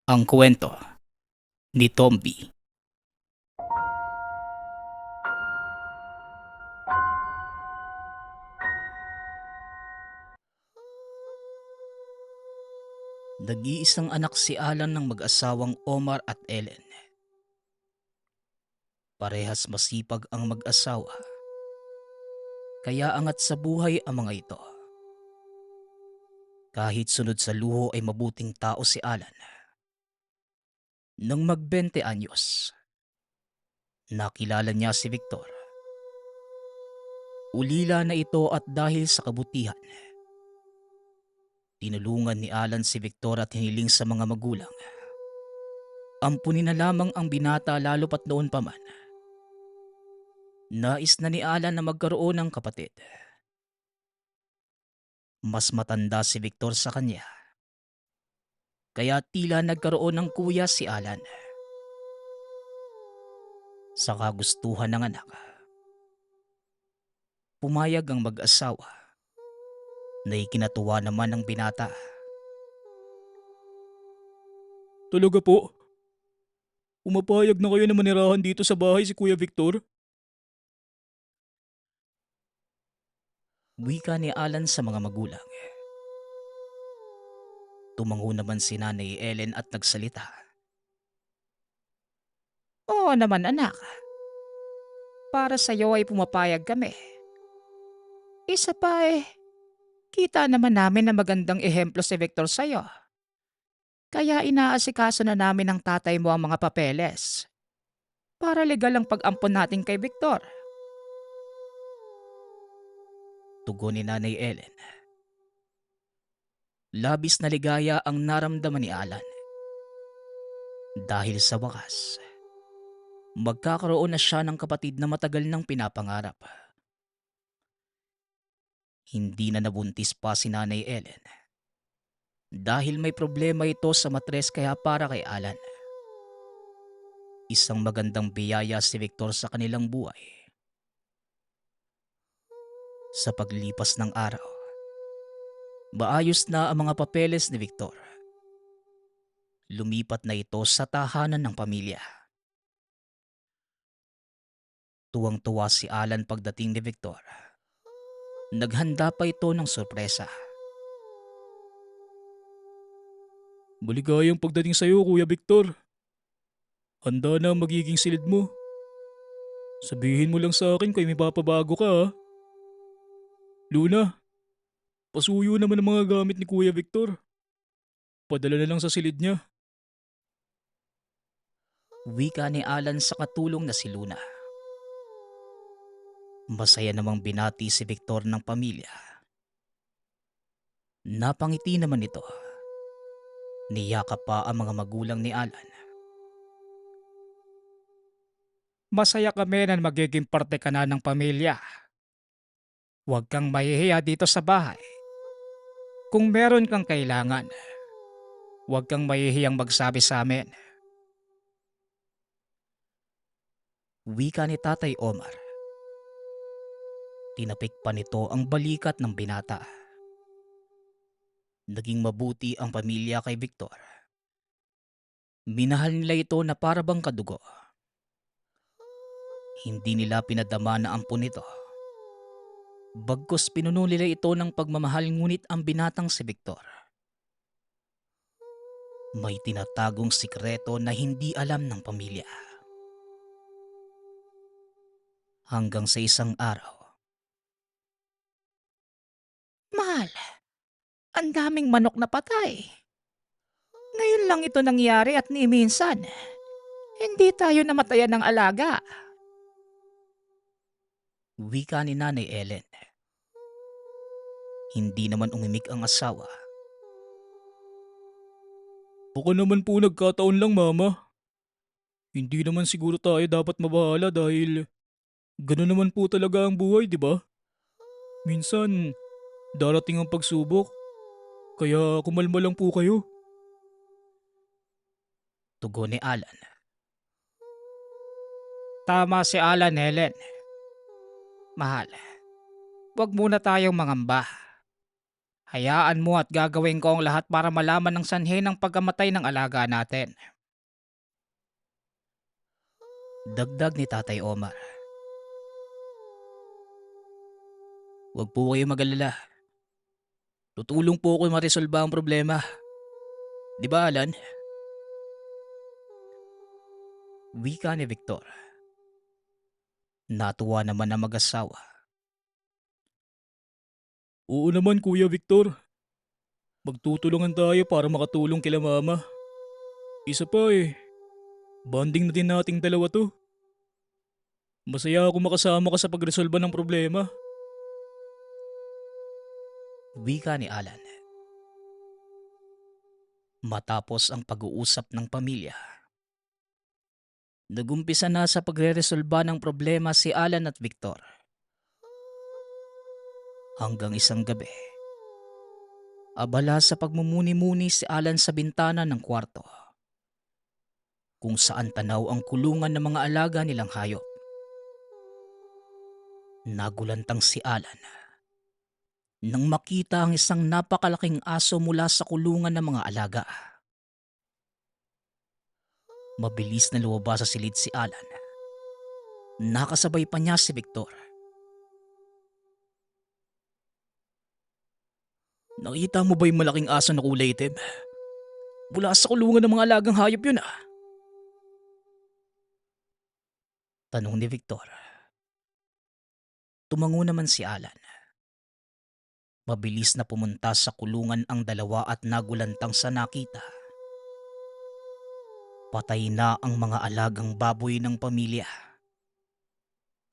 Ang kwento ni Tomby. Nag-iisang anak si Alan ng mag-asawang Omar at Ellen. Parehas masipag ang mag-asawa, kaya angat sa buhay ang mga ito. Kahit sunod sa luho ay mabuting tao si Alan. Nang mag-20 anyos, nakilala niya si Victor. Ulila na ito at dahil sa kabutihan, tinulungan ni Alan si Victor at hiniling sa mga magulang. Ampunin na lamang ang binata lalo pat noon pa man. Nais na ni Alan na magkaroon ng kapatid. Mas matanda si Victor sa kanya, kaya tila nagkaroon ng kuya si Alan. Sa kagustuhan ng anak, pumayag ang mag-asawa na ikinatuwa naman ng binata. Talaga po? Umapayag na kayo na manirahan dito sa bahay si Kuya Victor? Wika ni Alan sa mga magulang. Tumango naman si Nanay Ellen at nagsalita. Oo naman anak, para sa'yo ay pumapayag kami. Isa pa kita naman namin na magandang ehemplo si Victor sa'yo. Kaya inaasikaso na namin ng tatay mo ang mga papeles para legal ang pag-ampon natin kay Victor. Tugon ni Nanay Ellen. Labis na ligaya ang naramdaman ni Alan. Dahil sa wakas, magkakaroon na siya ng kapatid na matagal nang pinapangarap. Hindi na nabuntis pa si Nanay Ellen dahil may problema ito sa matres, kaya para kay Alan, isang magandang biyaya si Victor sa kanilang buhay. Sa paglipas ng araw, maayos na ang mga papeles ni Victor. Lumipat na ito sa tahanan ng pamilya. Tuwang-tuwa si Alan pagdating ni Victor. Naghanda pa ito ng sorpresa. Maligayang pagdating sa iyo, Kuya Victor. Handa na ang magiging silid mo. Sabihin mo lang sa akin kung may papabago ka, ha? Luna, pasuyo naman ang mga gamit ni Kuya Victor. Padala na lang sa silid niya. Wika ni Alan sa katulong na si Luna. Masaya namang binati si Victor ng pamilya. Napangiti naman ito. Niyakap pa ang mga magulang ni Alan. Masaya kami na magiging parte ka na ng pamilya. Huwag kang mahihiya dito sa bahay. Kung meron kang kailangan, huwag kang mahihiyang magsabi sa amin. Wika ni Tatay Omar. Tinapik pa nito ang balikat ng binata. Naging mabuti ang pamilya kay Victor. Minahal nila ito na para bang kadugo. Hindi nila pinadama na ampun nito. Bagkus pinuno nila ito ng pagmamahal, ngunit ang binatang si Victor may tinatagong sikreto na hindi alam ng pamilya. Hanggang sa isang araw. Mahal, ang daming manok na patay. Ngayon lang ito nangyari at ni minsan, hindi tayo namatayan ng alaga. Wika ni Nanay Ellen. Hindi naman umimik ang asawa. Baka naman po nagkataon lang, Mama. Hindi naman siguro tayo dapat mabahala dahil gano'n naman po talaga ang buhay, di ba? Minsan, darating ang pagsubok, kaya kumalma lang po kayo. Tugon ni Alan. Tama si Alan, Helen. Mahal, wag muna tayong mangamba. Hayaan mo at gagawin ko ang lahat para malaman ng sanhi ng pagkamatay ng alaga natin. Dagdag ni Tatay Omar. Huwag po kayo mag-alala. Tutulong po ako maresolba ang problema. Di ba, Alan? Wika ni Victor. Natuwa naman ang mag-asawa. Oo naman, Kuya Victor. Magtutulungan tayo para makatulong kila Mama. Isa pa bonding na din nating dalawa to. Masaya ako makasama ka sa pagresolba ng problema. Wika ni Alan. Matapos ang pag-uusap ng pamilya, nagumpisa na sa pagreresolba ng problema si Alan at Victor. Hanggang isang gabi, abala sa pagmumuni-muni si Alan sa bintana ng kwarto, kung saan tanaw ang kulungan ng mga alaga nilang hayop. Nagulantang si Alan nang makita ang isang napakalaking aso mula sa kulungan ng mga alaga. Mabilis na lumabas sa silid si Alan. Nakasabay pa niya si Victor. Nakita mo ba yung malaking aso na kulay itim? Mula sa kulungan ng mga alagang hayop yun ah. Tanong ni Victor. Tumango naman si Alan. Mabilis na pumunta sa kulungan ang dalawa at nagulantang sa nakita. Patay na ang mga alagang baboy ng pamilya.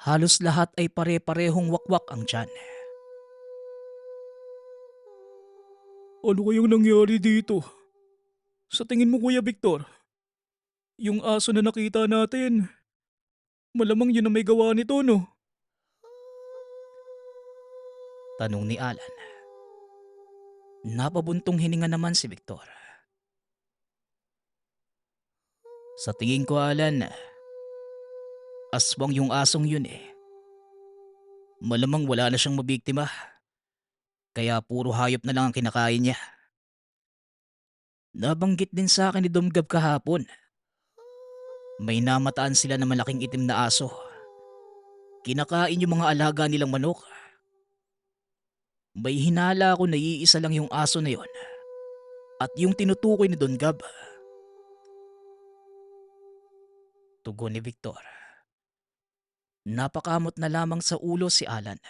Halos lahat ay pare-parehong wakwak ang tiyan. Ano kayang nangyari dito? Sa tingin mo, Kuya Victor, yung aso na nakita natin, malamang yun ang may gawa nito, no? Tanong ni Alan. Napabuntong hininga naman si Victor. Sa tingin ko, Alan, aswang yung asong yun eh. Malamang wala na siyang mabiktima. Kaya puro hayop na lang ang kinakain niya. Nabanggit din sa akin ni Domgab kahapon. May namataan sila na malaking itim na aso. Kinakain yung mga alaga nilang manok. May hinala ako na iisa lang yung aso na yon. At yung tinutukoy ni Don Gab. Tugon ni Victor. Napakamot na lamang sa ulo si Alan.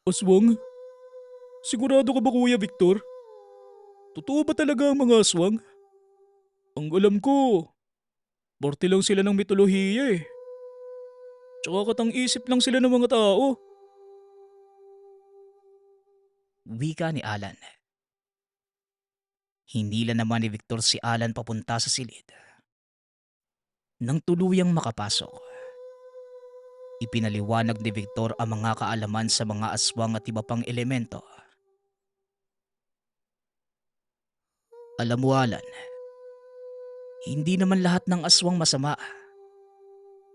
Aswang? Sigurado ka ba, Kuya Victor? Totoo ba talaga ang mga aswang? Ang alam ko, parte lang sila ng mitolohiya eh. Tsaka katang-isip lang sila ng mga tao. Wika ni Alan. Hinila naman ni Victor si Alan papunta sa silid. Nang tuluyang makapasok, ipinaliwanag ni Victor ang mga kaalaman sa mga aswang at iba pang elemento. Alam mo, Alan, hindi naman lahat ng aswang masama.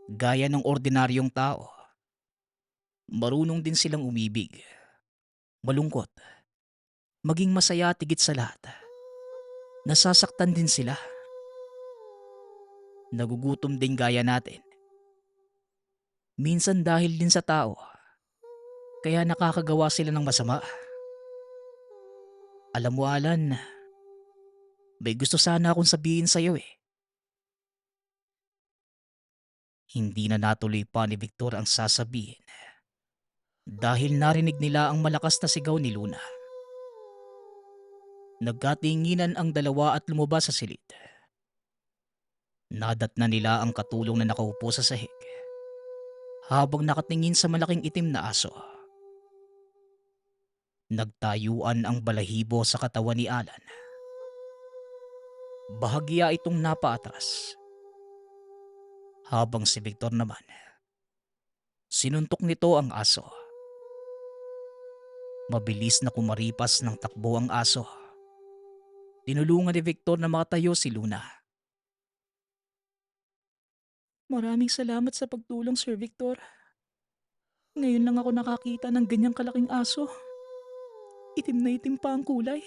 Gaya ng ordinaryong tao, marunong din silang umibig, malungkot, maging masaya at higit sa lahat. Nasasaktan din sila. Nagugutom din gaya natin. Minsan dahil din sa tao, kaya nakakagawa sila ng masama. Alam mo, Alan, may gusto sana akong sabihin sa'yo eh. Hindi na natuloy pa ni Victor ang sasabihin dahil narinig nila ang malakas na sigaw ni Luna. Nagkatinginan ang dalawa at lumabas sa silid. Nadatna nila ang katulong na nakaupo sa sahig habang nakatingin sa malaking itim na aso. Nagtayuan ang balahibo sa katawan ni Alan. Bahagya itong napaatras. Habang si Victor naman, sinuntok nito ang aso. Mabilis na kumaripas ng takbo ang aso. Tinulungan ni Victor na makatayo si Luna. Maraming salamat sa pagtulong, Sir Victor. Ngayon lang ako nakakita ng ganyang kalaking aso. Itim na itim pa ang kulay.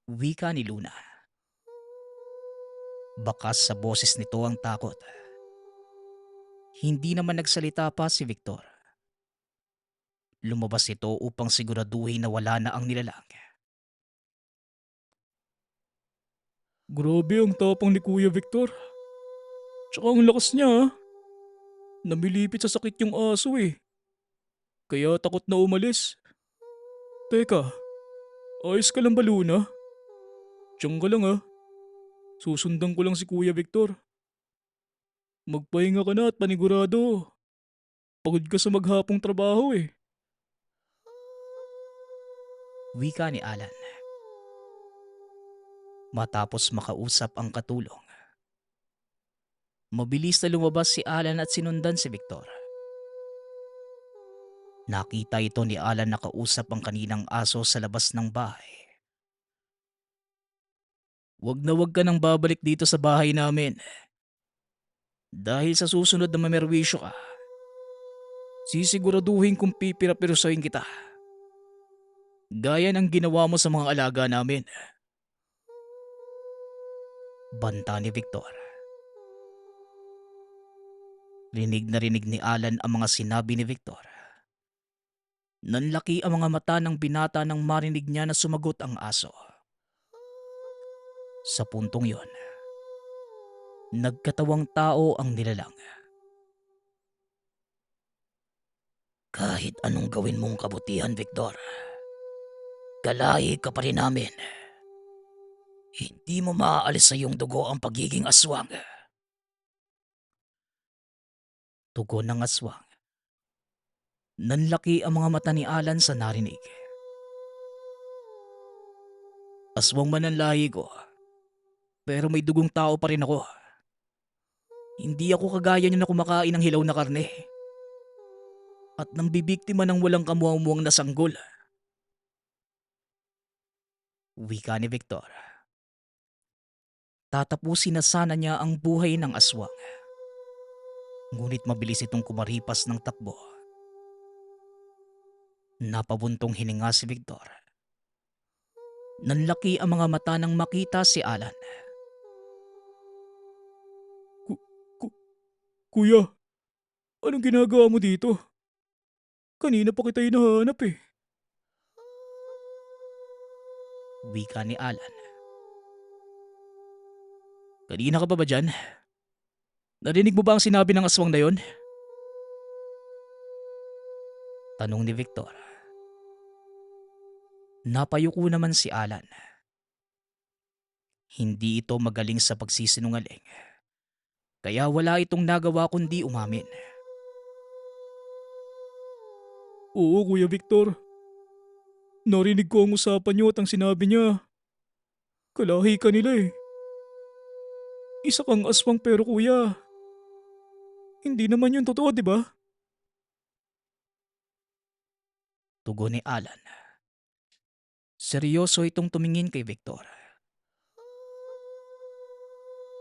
Wika ni Luna. Bakas sa boses nito ang takot. Hindi naman nagsalita pa si Victor. Lumabas ito upang siguraduhin na wala na ang nilalang. Grabe ang tapang ni Kuya Victor. Tsaka ang lakas niya ha. Namilipit sa sakit yung aso eh. Kaya takot na umalis. Teka, ayos ka lang ba Luna? Diyan ka lang ha. Susundan ko lang si Kuya Victor. Magpahinga ka na at panigurado. Pagod ka sa maghapong trabaho eh. Wika ni Alan. Matapos makausap ang katulong, mabilis na lumabas si Alan at sinundan si Victor. Nakita ito ni Alan na kausap ang kaninang aso sa labas ng bahay. Wag na wag ka nang babalik dito sa bahay namin. Dahil sa susunod na mamerwisyo ka, sisiguraduhin kong pipira-pirusoyin kita. Gaya ng ginawa mo sa mga alaga namin. Banta ni Victor. Rinig na rinig ni Alan ang mga sinabi ni Victor. Nanlaki ang mga mata ng binata nang marinig niya na sumagot ang aso. Sa puntong yon, nagkatawang tao ang nilalang. Kahit anong gawin mong kabutihan, Victor, kalahi ka pa rin namin. Hindi mo maaalis sa iyong dugo ang pagiging aswang. Tugon ng aswang. Nanlaki ang mga mata ni Alan sa narinig. Aswang man ang lahi ko, pero may dugong tao pa rin ako. Hindi ako kagaya niyo na kumakain ng hilaw na karne at nang bibiktima ng walang kamuang-muang na sanggol. Wika ni Victor. Tatapusin na sana niya ang buhay ng aswang. Ngunit mabilis itong kumaripas ng takbo. Napabuntong hininga si Victor. Nanlaki ang mga mata nang makita si Alan. Kuya, anong ginagawa mo dito? Kanina pa kita hinahanap eh. Wika ni Alan. Kanina ka pa ba dyan? Narinig mo ba ang sinabi ng aswang na yon? Tanong ni Victor. Napayuko naman si Alan. Hindi ito magaling sa pagsisinungaling. Kaya wala itong nagawa kundi umamin. Oo, Kuya Victor. Narinig ko ang usapan niyo at ang sinabi niya. Kalahi ka nila eh. Isa kang aswang pero kuya. Hindi naman yun totoo, di ba? Tugon ni Alan. Seryoso itong tumingin kay Victor.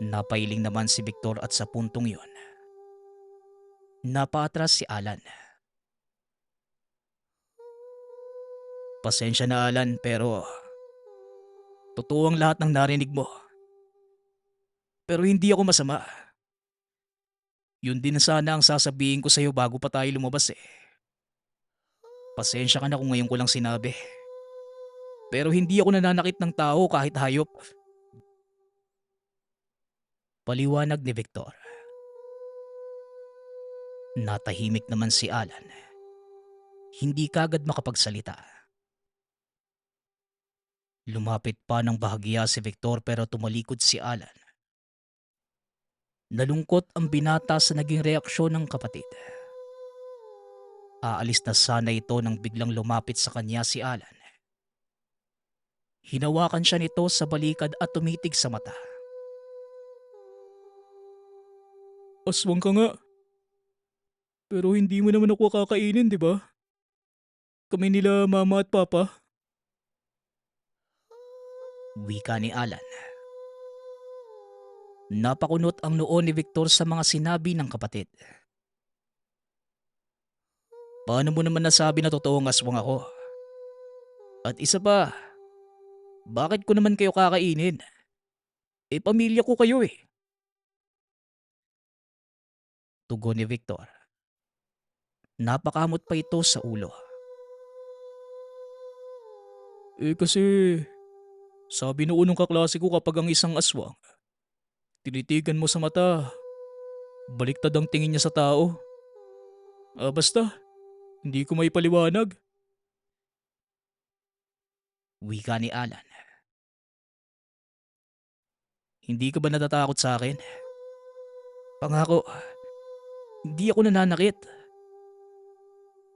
Napailing naman si Victor at sa puntong yon, napaatras si Alan. Pasensya na Alan pero totoo ang lahat ng narinig mo. Pero hindi ako masama. Yun din sana ang sasabihin ko sa'yo bago pa tayo lumabas eh. Pasensya ka na kung ngayon ko lang sinabi. Pero hindi ako nananakit ng tao kahit hayop. Paliwanag ni Victor. Natahimik naman si Alan. Hindi kagad makapagsalita. Lumapit pa ng bahagya si Victor pero tumalikod si Alan. Nalungkot ang binata sa naging reaksyon ng kapatid. Aalis na sana ito nang biglang lumapit sa kanya si Alan. Hinawakan siya nito sa balikat at tumitig sa mata. Aswang ka nga. Pero hindi mo naman ako kakainin, di ba? Kami nila mama at papa. Wika ni Alan. Napakunot ang noo ni Victor sa mga sinabi ng kapatid. Paano mo naman nasabi na totoong aswang ako? At isa pa, bakit ko naman kayo kakainin? Eh pamilya ko kayo eh. Tugon ni Victor. Napakamot pa ito sa ulo. Eh kasi sabi noon ng kaklase ko kapag ang isang aswang, tinitigan mo sa mata, baliktad ang tingin niya sa tao. Basta, hindi ko may paliwanag. Wika ni Alan. Hindi ka ba natatakot sa akin? Pangako, hindi ako nananakit.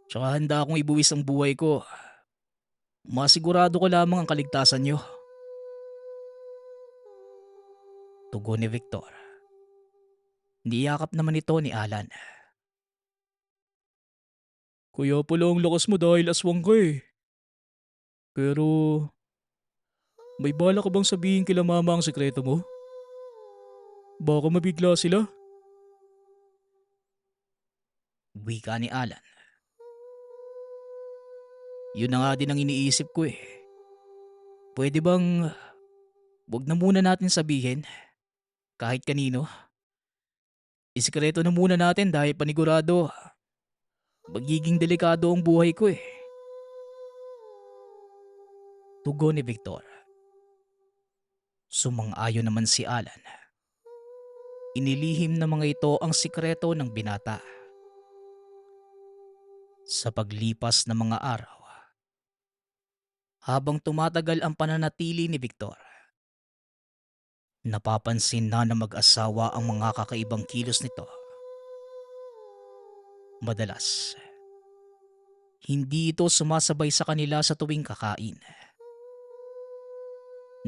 Tsaka handa akong ibuwis ang buhay ko. Masigurado ko lamang ang kaligtasan niyo. Tugon ni Victor. Niyakap naman ito ni Alan. Kaya pala ang lakas mo dahil aswang ka eh. Pero may bala ka bang sabihin kila mama ang sekreto mo? Baka mabigla sila. Wika ni Alan. Yun na nga din ang iniisip ko eh. Pwede bang wag na muna natin sabihin kahit kanino? Isikreto na muna natin dahil panigurado magiging delikado ang buhay ko eh. Tugon ni Victor. Sumang-ayon naman si Alan. Inilihim na mga ito ang sikreto ng binata. Sa paglipas ng mga araw, habang tumatagal ang pananatili ni Victor, napapansin na mag-asawa ang mga kakaibang kilos nito. Madalas, hindi ito sumasabay sa kanila sa tuwing kakain.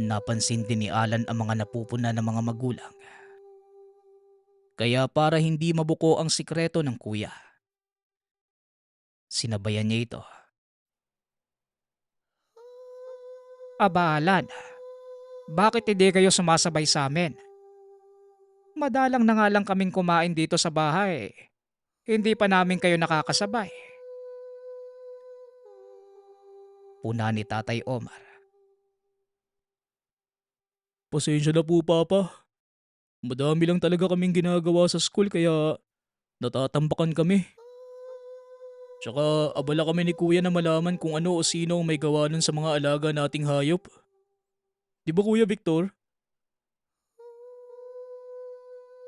Napansin din ni Alan ang mga napupuna ng mga magulang. Kaya para hindi mabuko ang sikreto ng kuya, sinabayan niya ito. Abalan, bakit hindi kayo sumasabay sa amin? Madalang na nga lang kaming kumain dito sa bahay. Hindi pa namin kayo nakakasabay. Puna ni Tatay Omar. Pasensya na po Papa. Madami lang talaga kaming ginagawa sa school kaya natatambakan kami. Tsaka abala kami ni Kuya na malaman kung ano o sino ang may gawa nun sa mga alaga nating hayop. Di ba Kuya Victor?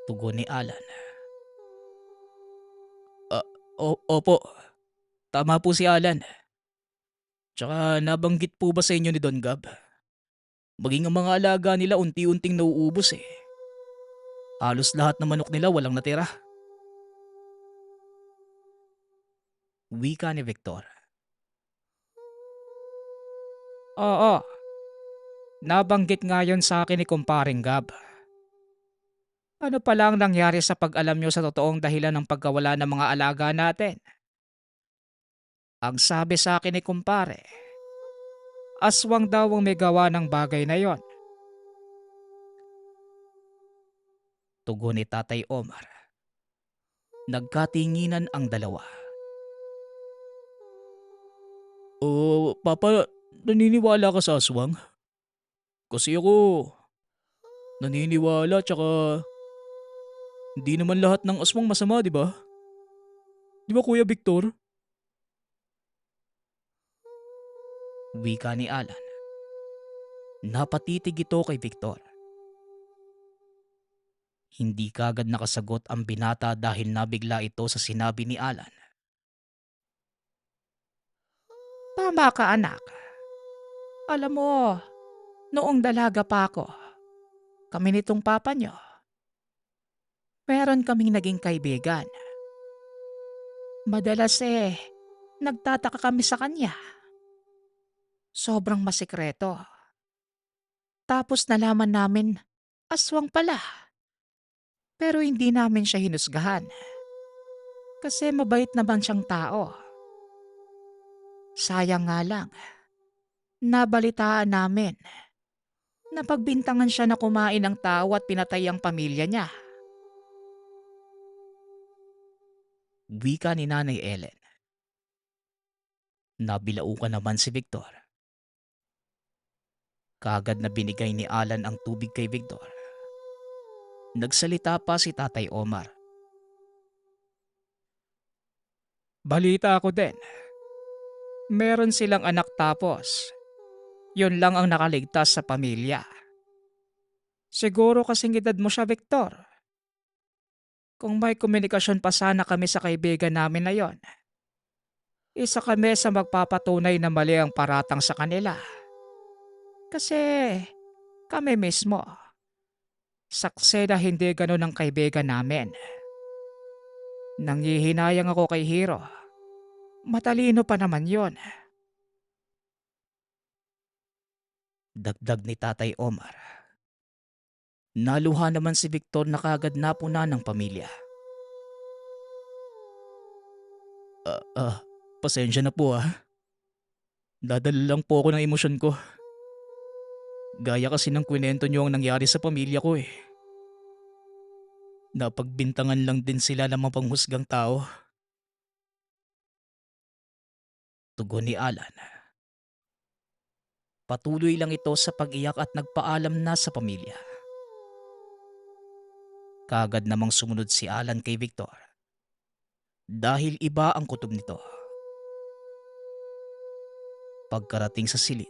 Tugon ni Alan. Ah, opo. Tama po si Alan. Tsaka nabanggit po ba sa inyo ni Don Gab? Maging ang mga alaga nila unti-unting nauubos eh. Halos lahat ng manok nila walang natira. Wika ni Victor. Oo, nabanggit nga yon sa akin ni kumparing Gab. Ano pala ang nangyari sa pag-alam nyo sa totoong dahilan ng pagkawala ng mga alaga natin? Ang sabi sa akin ni kumpare, aswang daw ang may gawa ng bagay na yon. Tugon ni Tatay Omar. Nagkatinginan ang dalawa. Papa, naniniwala ka sa aswang? Kasi ako, naniniwala tsaka hindi naman lahat ng aswang masama, di ba? Di ba Kuya Victor? Wika ni Alan. Napatitig ito kay Victor. Hindi kagad nakasagot ang binata dahil nabigla ito sa sinabi ni Alan. Tama ka anak. Alam mo, noong dalaga pa ako, kami nitong papa nyo, meron kaming naging kaibigan. Madalas nagtataka kami sa kanya. Sobrang masikreto. Tapos nalaman namin, aswang pala. Pero hindi namin siya hinusgahan. Kasi mabait naman siyang tao. Sayang nga lang, nabalitaan namin na pagbintangan siya na kumain ng tao at pinatay ang pamilya niya. Wika ni Nanay Ellen. Nabilaukan naman si Victor. Kaagad na binigay ni Alan ang tubig kay Victor. Nagsalita pa si Tatay Omar. Balita ako din. Meron silang anak tapos yun lang ang nakaligtas sa pamilya. Siguro kasing edad mo siya, Victor. Kung may komunikasyon pa sana kami sa kaibigan namin na yon, isa kami sa magpapatunay na mali ang paratang sa kanila. Kasi kami mismo, saksi na hindi ganun ang kaibigan namin. Nanghihinayang ako kay Hiro. Matalino pa naman yon. Dagdag ni Tatay Omar. Naluha naman si Victor na kaagad napuna ng pamilya. Ah, ah, Pasensya na po ah. Dadala lang po ako ng emosyon ko. Gaya kasi ng kwento niyo ang nangyari sa pamilya ko eh. Napagbintangan lang din sila ng mapanghusgang tao. Tugon ni Alan. Patuloy lang ito sa pag-iyak at nagpaalam na sa pamilya. Kaagad namang sumunod si Alan kay Victor. Dahil iba ang kutob nito. Pagkarating sa silid,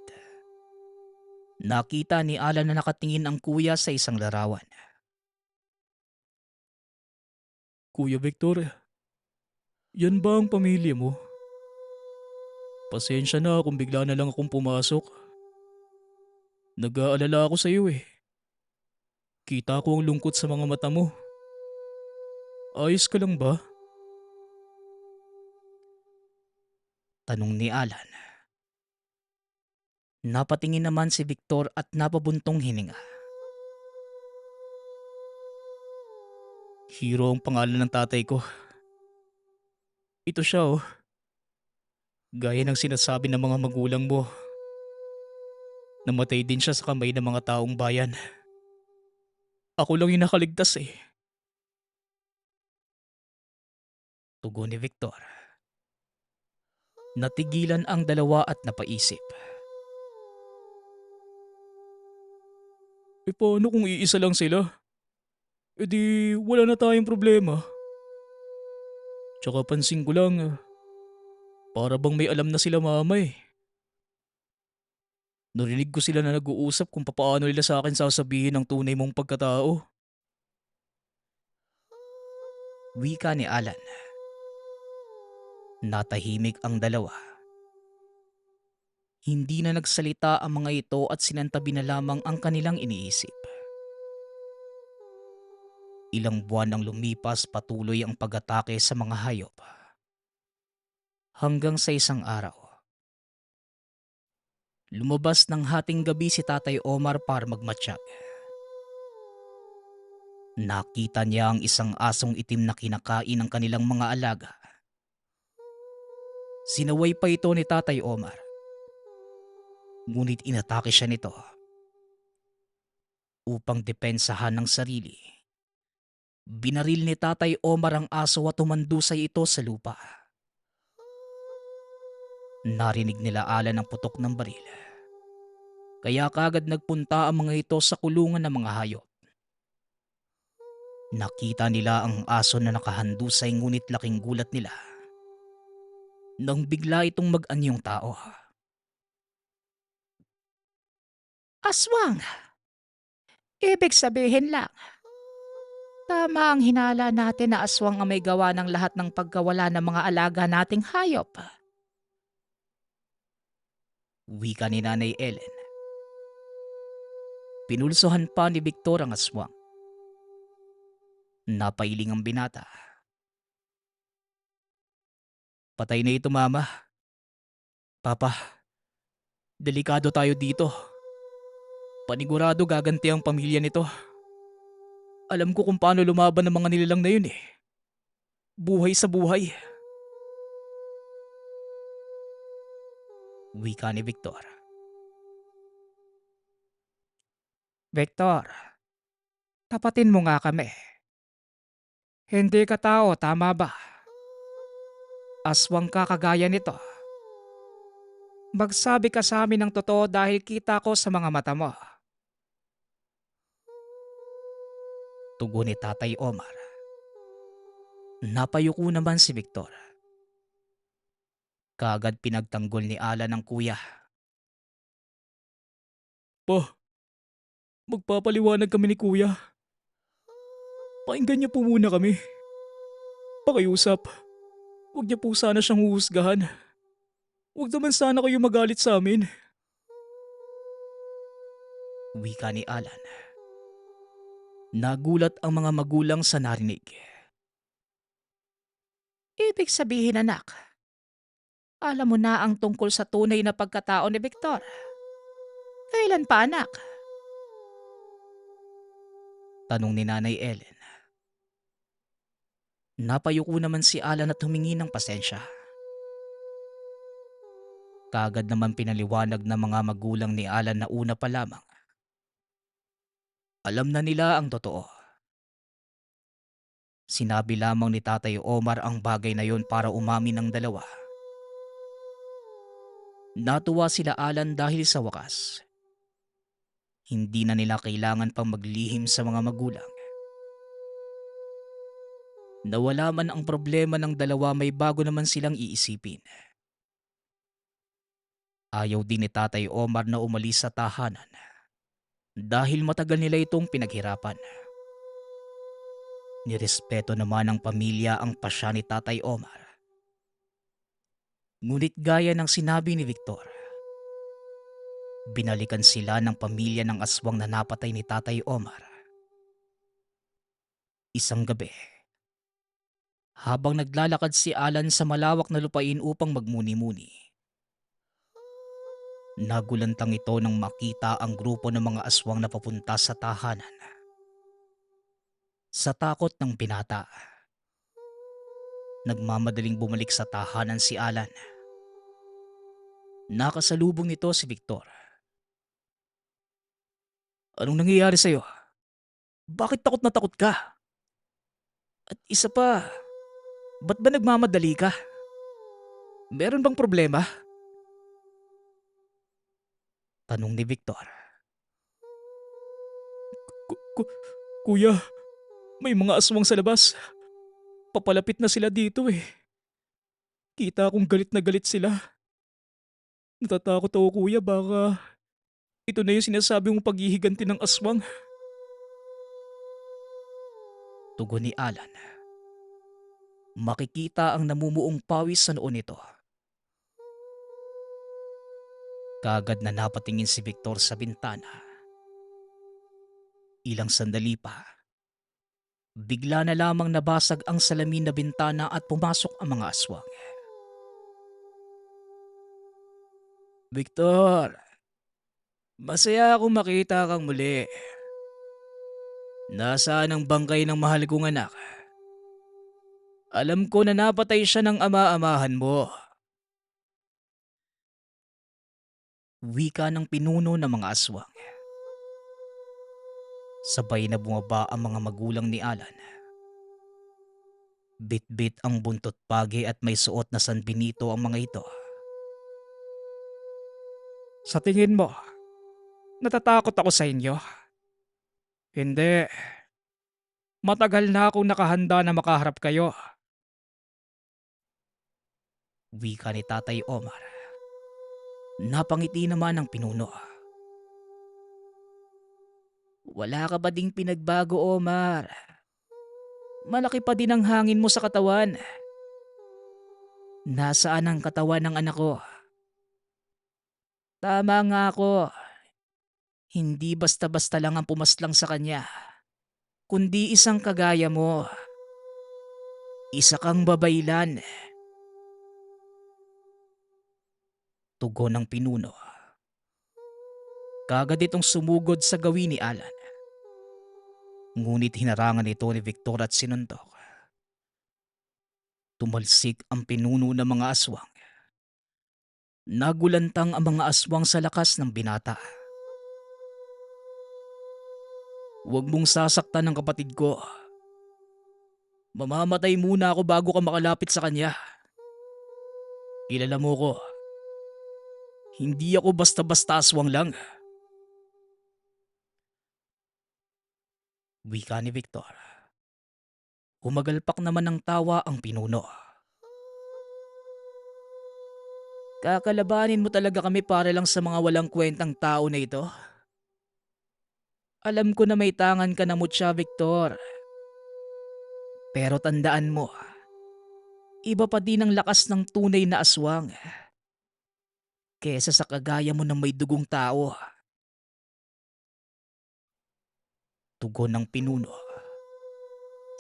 nakita ni Alan na nakatingin ang kuya sa isang larawan. Kuya Victor, yan ba ang pamilya mo? Pasensya na kung bigla na lang akong pumasok. Nag-aalala ako sa iyo eh. Kita ko ang lungkot sa mga mata mo. Ayos ka lang ba? Tanong ni Alan. Napatingin naman si Victor at napabuntong hininga. Hero ang pangalan ng tatay ko. Ito siya oh. Gaya ng sinasabi ng mga magulang mo. Namatay din siya sa kamay ng mga taong bayan. Ako lang yung nakaligtas eh. Tugon ni Victor. Natigilan ang dalawa at napaisip. E paano kung iisa lang sila? E di wala na tayong problema. Tsaka pansin ko lang, para bang may alam na sila mama eh. Narinig ko sila na nag-uusap kung papaano nila sa akin sasabihin ang tunay mong pagkatao. Wika ni Alan. Natahimik ang dalawa. Hindi na nagsalita ang mga ito at sinantabi na lamang ang kanilang iniisip. Ilang buwan ang lumipas, patuloy ang pag-atake sa mga hayop. Hanggang sa isang araw. Lumabas ng hating gabi si Tatay Omar para magmatsyag. Nakita niya ang isang asong itim na kinakain ng kanilang mga alaga. Sinaway pa ito ni Tatay Omar. Ngunit inatake siya nito. Upang depensahan ng sarili, binaril ni Tatay Omar ang aso at tumandusay ito sa lupa. Narinig nila Alan ang putok ng baril. Kaya kagad nagpunta ang mga ito sa kulungan ng mga hayop. Nakita nila ang aso na nakahandusay ngunit laking gulat nila nang bigla itong mag-anyong tao. Aswang! Ibig sabihin lang, tama ang hinala natin na aswang ang may gawa ng lahat ng pagkawala ng mga alaga nating hayop. Wika ni Nanay Ellen. Pinulsuhan pa ni Victor ang aswang. Napailing ang binata. Patay na ito mama. Papa, delikado tayo dito. Panigurado gaganti ang pamilya nito. Alam ko kung paano lumaban ng mga nilalang na yun eh. Buhay sa buhay. Wika ni Victor. Victor, tapatin mo nga kami. Hindi ka tao, tama ba? Aswang ka kagaya nito. Magsabi ka sa amin ng totoo dahil kita ko sa mga mata mo. Tugon ni Tatay Omar. Napayuko naman si Victor. Kaagad pinagtanggol ni Alan ng kuya. Pa, magpapaliwanag kami ni kuya. Pakinggan niyo po muna kami. Pakiusap. Huwag niyo po sana siyang huhusgahan. Huwag naman sana kayo magalit sa amin. Wika ni Alan. Nagulat ang mga magulang sa narinig. Ibig sabihin anak, alam mo na ang tungkol sa tunay na pagkatao ni Victor. Kailan pa anak? Tanong ni Nanay Ellen. Napayuko naman si Alan at humingi ng pasensya. Kaagad naman pinaliwanag ng mga magulang ni Alan na una pa lamang. Alam na nila ang totoo. Sinabi lamang ni Tatay Omar ang bagay na yon para umamin ng dalawa. Natuwa sila Alan dahil sa wakas. Hindi na nila kailangan pang maglihim sa mga magulang. Nawala man ang problema ng dalawa, may bago naman silang iisipin. Ayaw din ni Tatay Omar na umalis sa tahanan dahil matagal nila itong pinaghirapan. Nirespeto naman ng pamilya ang pasya ni Tatay Omar. Ngunit gaya ng sinabi ni Victor, binalikan sila ng pamilya ng aswang na napatay ni Tatay Omar. Isang gabi, habang naglalakad si Alan sa malawak na lupain upang magmuni-muni, nagulantang ito nang makita ang grupo ng mga aswang na papunta sa tahanan. Sa takot ng binata, nagmamadaling bumalik sa tahanan si Alan. Nakasalubong nito si Victor. Anong nangyayari sa'yo? Bakit takot na takot ka? At isa pa, ba't ba nagmamadali ka? Meron bang problema? Tanong ni Victor. Kuya, may mga aswang sa labas. Papalapit na sila dito eh. Kita akong galit na galit sila. Natatakot ako kuya, baka ito na yung sinasabi mong paghihiganti ng aswang. Tugon ni Alan. Makikita ang namumuong pawis sa noon nito. Kaagad na napatingin si Victor sa bintana. Ilang sandali pa, bigla na lamang nabasag ang salamin na bintana at pumasok ang mga aswang. Victor, masaya akong makita kang muli. Nasaan ang bangkay ng mahal kong anak? Alam ko na napatay siya ng ama-amahan mo. Wika ng pinuno ng mga aswang. Sabay na bumaba ang mga magulang ni Alan. Bit-bit ang buntot pagi at may suot na sanbenito ang mga ito. Sa tingin mo, natatakot ako sa inyo? Hindi. Matagal na akong nakahanda na makaharap kayo. Wika ni Tatay Omar. Napangiti naman ang pinuno. Wala ka ba ding pinagbago, Omar? Malaki pa din ang hangin mo sa katawan. Nasaan ang katawan ng anak ko? Tama nga ako. Hindi basta-basta lang ang pumaslang sa kanya, kundi isang kagaya mo. Isa kang babaylan. Tugon ng pinuno. Kagad itong sumugod sa gawin ni Alan. Ngunit hinarangan ito ni Victor at sinuntok. Tumalsik ang pinuno ng mga aswang. Nagulantang ang mga aswang sa lakas ng binata. Huwag mong sasaktan ang kapatid ko. Mamamatay muna ako bago ka makalapit sa kanya. Kilala mo ko. Hindi ako basta-basta aswang lang. Wika ni Victor. Humagalpak naman ng tawa ang pinuno. Kakalabanin mo talaga kami para lang sa mga walang kwentang tao na ito? Alam ko na may tangan ka na mutya, Victor. Pero tandaan mo, iba pa din ang lakas ng tunay na aswang kesa sa kagaya mo ng may dugong tao. Tugon ng pinuno.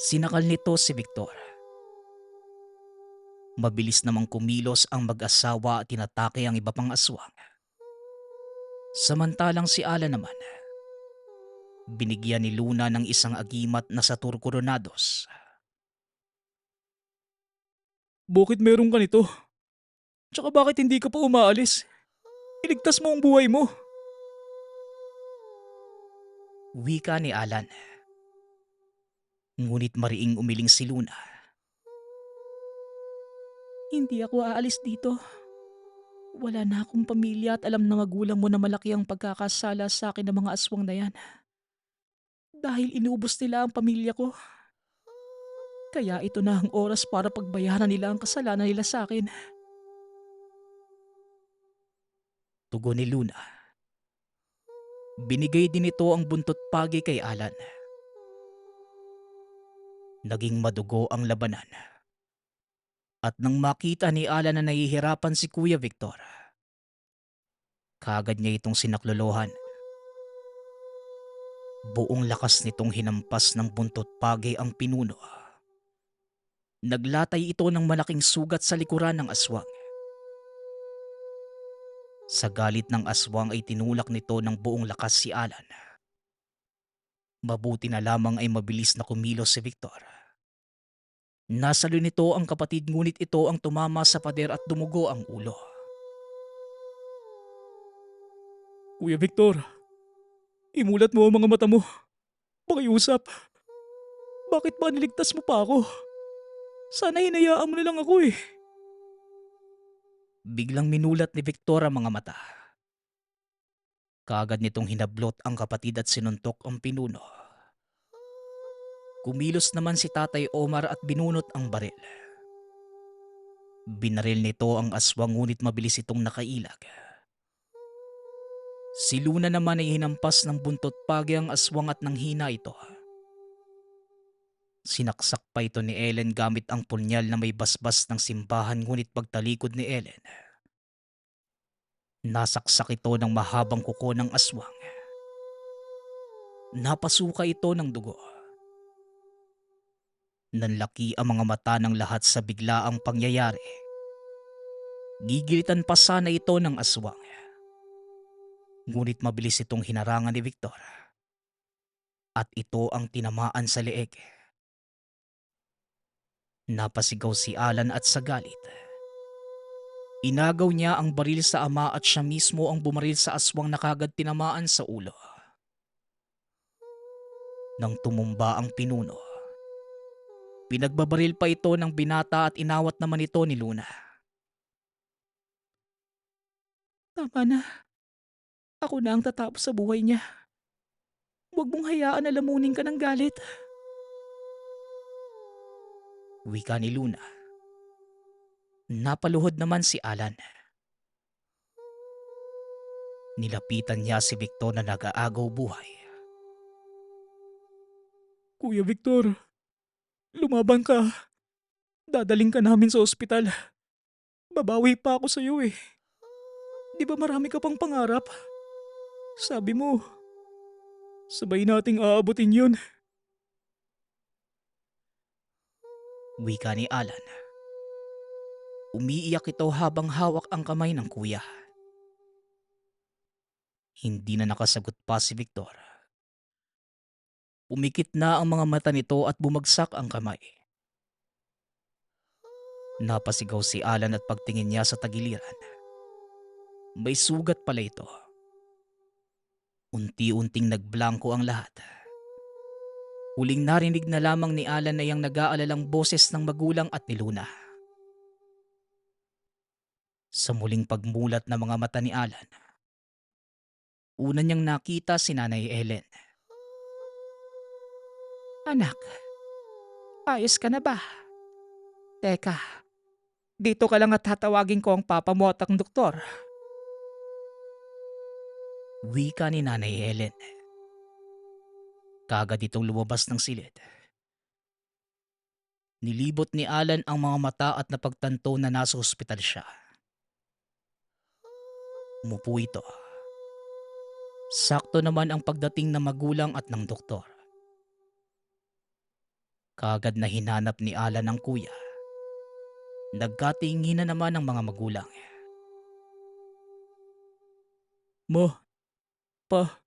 Sinakal nito si Victor. Mabilis namang kumilos ang mag-asawa at tinatake ang iba pang aswang. Samantalang si Ala naman, binigyan ni Luna ng isang agimat na Satur Coronados. Bakit meron ka nito? Tsaka bakit hindi ka pa umaalis? Iligtas mo ang buhay mo. Wika ni Alan. Ngunit mariing umiling si Luna. Hindi ako aalis dito. Wala na akong pamilya at alam na magulang mo na malaki ang pagkakasala sa akin ng mga aswang na yan. Dahil inubos nila ang pamilya ko. Kaya ito na ang oras para pagbayaran nila ang kasalanan nila sa akin. Tugon ni Luna. Binigay din ito ang buntot pagi kay Alan. Naging madugo ang labanan. At nang makita ni Alan na nahihirapan si Kuya Victor, kaagad niya itong sinaklolohan. Buong lakas nitong hinampas ng buntot pagi ang pinuno. Naglatay ito ng malaking sugat sa likuran ng aswang. Sa galit ng aswang ay tinulak nito ng buong lakas si Alan. Mabuti na lamang ay mabilis na kumilos si Victor. Nasalo nito ang kapatid ngunit ito ang tumama sa pader at dumugo ang ulo. Kuya Victor, imulat mo ang mga mata mo. Pakiusap. Bakit ba niligtas mo pa ako? Sana hinayaan mo na lang ako eh. Biglang minulat ni Victor ang mga mata. Kaagad nitong hinablot ang kapatid at sinuntok ang pinuno. Kumilos naman si Tatay Omar at binunot ang baril. Binaril nito ang aswang ngunit mabilis itong nakailag. Si Luna naman ay hinampas ng buntot pagi ang aswang at nanghina ito. Sinaksak pa ito ni Ellen gamit ang punyal na may basbas ng simbahan ngunit pagtalikod ni Ellen, nasaksak ito ng mahabang kuko ng aswang. Napasuka ito ng dugo. Nanlaki ang mga mata ng lahat sa biglaang pangyayari. Gigilitan pa sana ito ng aswang. Ngunit mabilis itong hinarangan ni Victor. At ito ang tinamaan sa leeg. Napasigaw si Alan at sa galit. Inagaw niya ang baril sa ama at siya mismo ang bumaril sa aswang na kagad tinamaan sa ulo. Nang tumumba ang pinuno, pinagbabaril pa ito ng binata at inawat naman ito ni Luna. Tama na. Ako na ang tatapos sa buhay niya. Huwag mong hayaan na lamunin ka ng galit. Wika ni Luna. Napaluhod naman si Alan. Nilapitan niya si Victor na nag-aagaw buhay. Kuya Victor, lumaban ka. Dadaling ka namin sa ospital. Babawi pa ako sa iyo eh. Di ba marami ka pang pangarap? Sabi mo, sabay nating aabutin yun. Wika ni Alan. Umiiyak ito habang hawak ang kamay ng kuya. Hindi na nakasagot pa si Victor. Umikit na ang mga mata nito at bumagsak ang kamay. Napasigaw si Alan at pagtingin niya sa tagiliran. May sugat pala ito. Unti-unting nagblangko ang lahat. Huling narinig na lamang ni Alan na yung nag-aalalang boses ng magulang at ni Luna. Sa muling pagmulat ng mga mata ni Alan, una niyang nakita si Nanay Ellen. Anak, ayos ka na ba? Teka, dito ka lang at tatawagin ko ang papa mo at ang doktor. Wika ni Nanay Ellen. Kaagad itong lumabas ng silid. Nilibot ni Alan ang mga mata at napagtanto na nasa ospital siya. Umupo ito. Sakto naman ang pagdating ng magulang at ng doktor. Kaagad na hinanap ni Alan ang kuya. Nagkatinginan naman ang mga magulang. Ma, pa,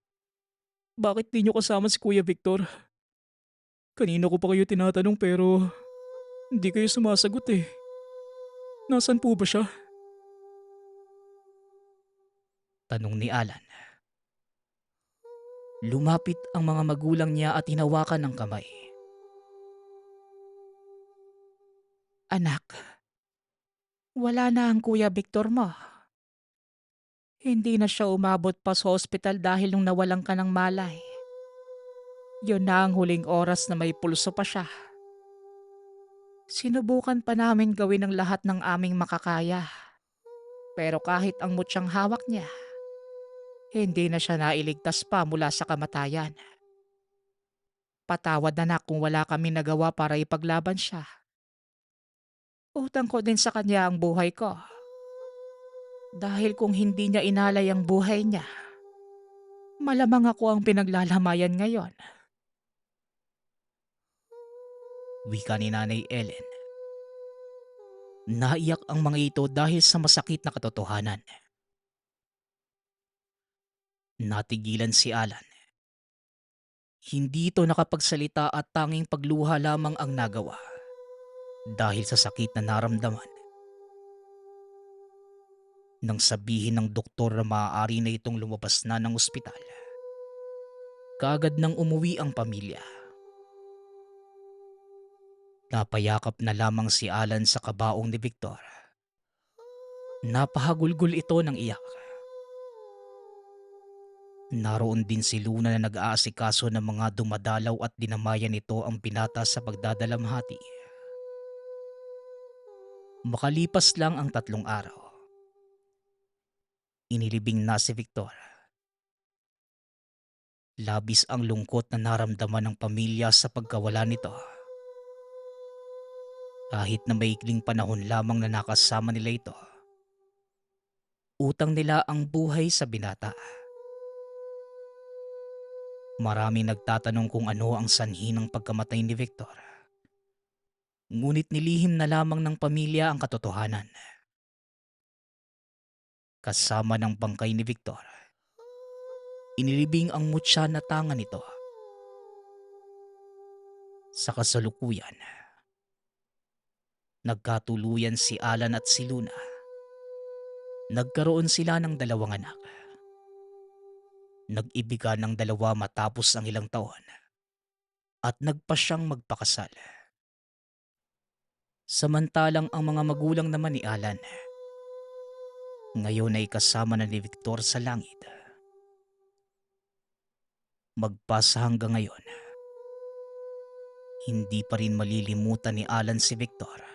bakit di nyo kasama si Kuya Victor? Kanina ko pa kayo tinatanong pero hindi kayo sumasagot eh. Nasaan po ba siya? Tanong ni Alan. Lumapit ang mga magulang niya at hinawakan ng kamay. Anak, wala na ang Kuya Victor mo. Hindi na siya umabot pa sa ospital dahil nung nawalan ka ng malay. Yun na ang huling oras na may pulso pa siya. Sinubukan pa namin gawin ang lahat ng aming makakaya. Pero kahit ang mutyang hawak niya, hindi na siya nailigtas pa mula sa kamatayan. Patawad na kung wala kami nagawa para ipaglaban siya. Utang ko din sa kanya ang buhay ko. Dahil kung hindi niya inalay ang buhay niya, malamang ako ang pinaglalamayan ngayon. Wika ni Nanay Ellen. Naiyak ang mga ito dahil sa masakit na katotohanan. Natigilan si Alan. Hindi ito nakapagsalita at tanging pagluha lamang ang nagawa dahil sa sakit na naramdaman. Nang sabihin ng doktor na maaari na itong lumabas na ng ospital, kaagad nang umuwi ang pamilya. Napayakap na lamang si Alan sa kabaong ni Victor. Napahagulgol ito ng iyak. Naroon din si Luna na nag-aasikaso ng mga dumadalaw at dinamayan nito ang binata sa pagdadalamhati. Makalipas lang ang 3 araw. Inilibing na si Victor. Labis ang lungkot na naramdaman ng pamilya sa pagkawala nito. Kahit na maikling panahon lamang na nakasama nila ito, utang nila ang buhay sa binata. Maraming nagtatanong kung ano ang sanhi ng pagkamatay ni Victor. Ngunit nilihim na lamang ng pamilya ang katotohanan. Kasama ng bangkay ni Victor, inilibing ang mutya na tanga nito. Sa kasalukuyan, nagkatuluyan si Alan at si Luna. Nagkaroon sila ng 2 anak. Nag-ibigan ng 2 matapos ang ilang taon at nagpasyang magpakasal. Samantalang ang mga magulang naman ni Alan, ngayon ay kasama na ni Victor sa langit. Magpasa hanggang ngayon, hindi pa rin malilimutan ni Alan si Victor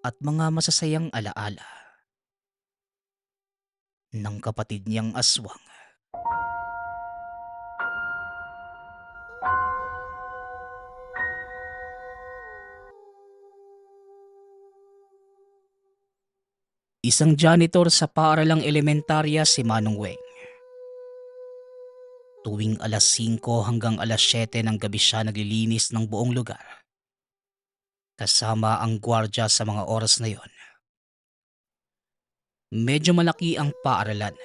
at mga masasayang alaala ng kapatid niyang aswang. Isang janitor sa paaralang elementarya si Manong Weng. Tuwing alas 5 hanggang alas 7 ng gabi siya naglilinis ng buong lugar. Kasama ang gwardya sa mga oras na yon. Medyo malaki ang paaralan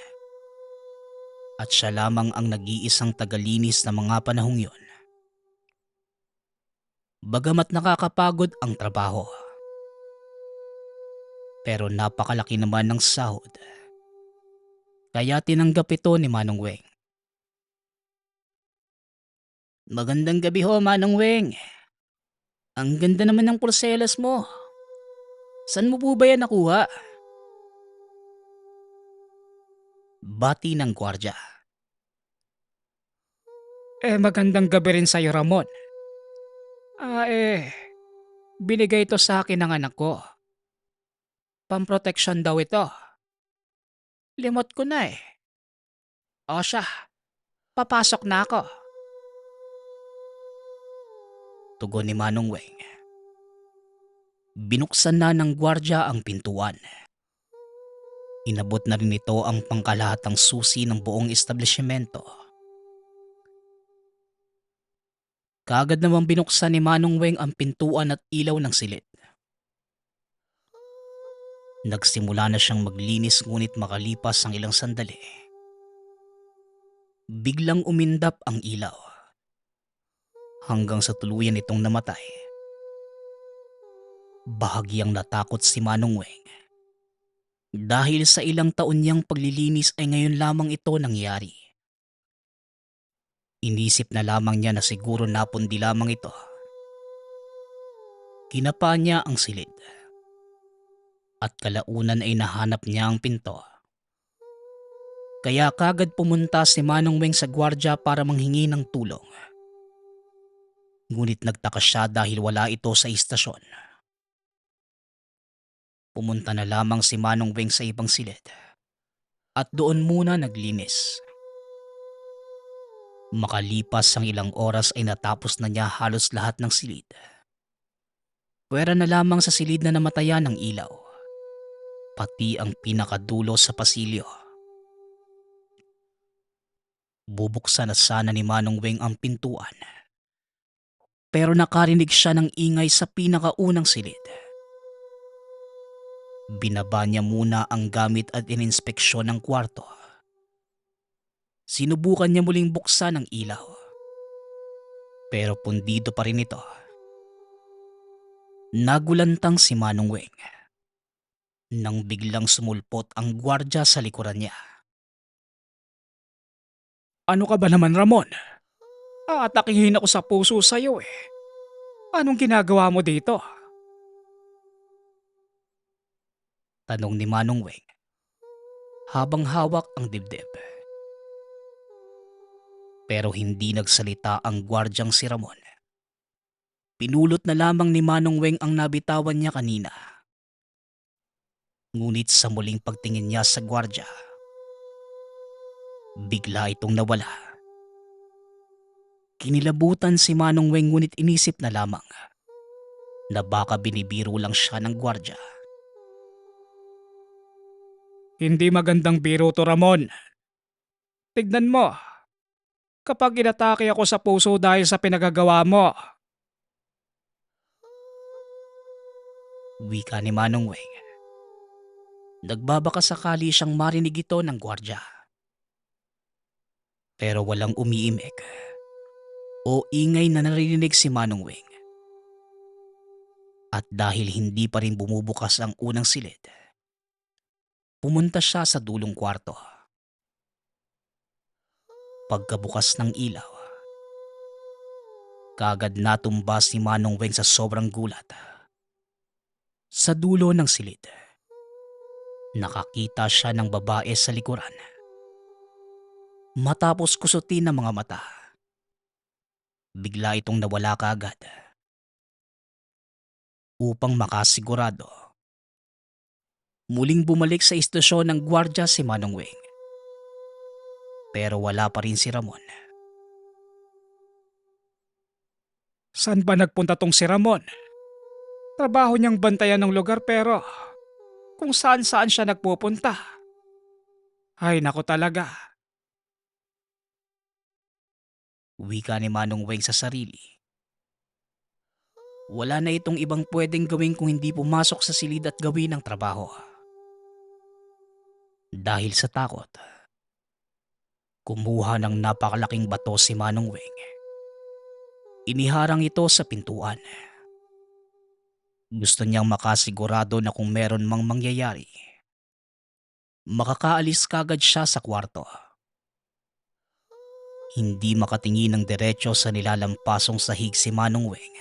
at siya lamang ang nag-iisang tagalinis na mga panahong yon. Bagamat nakakapagod ang trabaho, pero napakalaki naman ng sahod. Kaya tinanggap ito ni Manong Weng. Magandang gabi ho, Manong Weng. Ang ganda naman ng porselas mo. Saan mo po ba yan nakuha? Bati ng gwardya. Magandang gabi rin sa'yo, Ramon. Binigay ito sa akin ng anak ko. Pamproteksyon daw ito. Limot ko na eh. O siya, papasok na ako. Tugon ni Manong Weng. Binuksan na ng gwardya ang pintuan. Inabot na rin ito ang pangkalahatang susi ng buong establishmento. Kaagad namang binuksan ni Manong Weng ang pintuan at ilaw ng silid. Nagsimula na siyang maglinis ngunit makalipas ang ilang sandali. Biglang umindap ang ilaw. Hanggang sa tuluyan itong namatay. Bahagyang natakot si Manong Weng. Dahil sa ilang taon niyang paglilinis ay ngayon lamang ito nangyari. Inisip na lamang niya na siguro napundi lamang ito. Kinapa niya ang silid. At kalaunan ay nahanap niya ang pinto. Kaya kagad pumunta si Manong Weng sa gwardya para manghingi ng tulong. Ngunit nagtaka siya dahil wala ito sa istasyon. Pumunta na lamang si Manong Weng sa ibang silid. At doon muna naglinis. Makalipas ang ilang oras ay natapos na niya halos lahat ng silid. Pwera na lamang sa silid na namatayan ng ilaw. Pati ang pinakadulo sa pasilyo. Bubuksan na sana ni Manong Weng ang pintuan. Pero nakarinig siya ng ingay sa pinakaunang silid. Binaba niya muna ang gamit at ininspeksyon ng kwarto. Sinubukan niya muling buksan ang ilaw. Pero pundido pa rin ito. Nagulantang si Manong Weng. Nang biglang sumulpot ang gwardya sa likuran niya. Ano ka ba naman, Ramon? Aatakihin ako sa puso sa'yo eh. Anong ginagawa mo dito? Tanong ni Manong Weng. Habang hawak ang dibdib. Pero hindi nagsalita ang gwardyang si Ramon. Pinulot na lamang ni Manong Weng ang nabitawan niya kanina. Ngunit sa muling pagtingin niya sa gwardya, bigla itong nawala. Kinilabutan si Manong Weng ngunit inisip na lamang na baka binibiro lang siya ng gwardya. Hindi magandang biro to, Ramon. Tignan mo. Kapag inatake ako sa puso dahil sa pinagagawa mo, Wika ni Manong Weng. Nagbabaka sakali siyang marinig ito ng gwardya. Pero walang umiimik o ingay na naririnig si Manong Weng. At dahil hindi pa rin bumubukas ang unang silid, pumunta siya sa dulong kwarto. Pagkabukas ng ilaw, kagad natumba si Manong Weng sa sobrang gulat. Sa dulo ng silid, nakakita siya ng babae sa likuran. Matapos kusutin ang mga mata, bigla itong nawala kaagad. Upang makasigurado, muling bumalik sa istasyon ng gwardya si Manong Weng. Pero wala pa rin si Ramon. saan ba nagpunta tong si Ramon? Trabaho niyang bantayan ng lugar pero kung saan-saan siya nagpupunta. Ay nako talaga. Wika ni Manong Weng sa sarili. Wala na itong ibang pwedeng gawin kung hindi pumasok sa silid at gawin ang trabaho. Dahil sa takot, kumuha ng napakalaking bato si Manong Weng. Iniharang ito sa pintuan. Gusto niyang makasigurado na kung meron mang mangyayari, makakaalis kagad siya sa kwarto. Hindi makatingin ng diretso sa nilalampasong sahig si Manong Weng.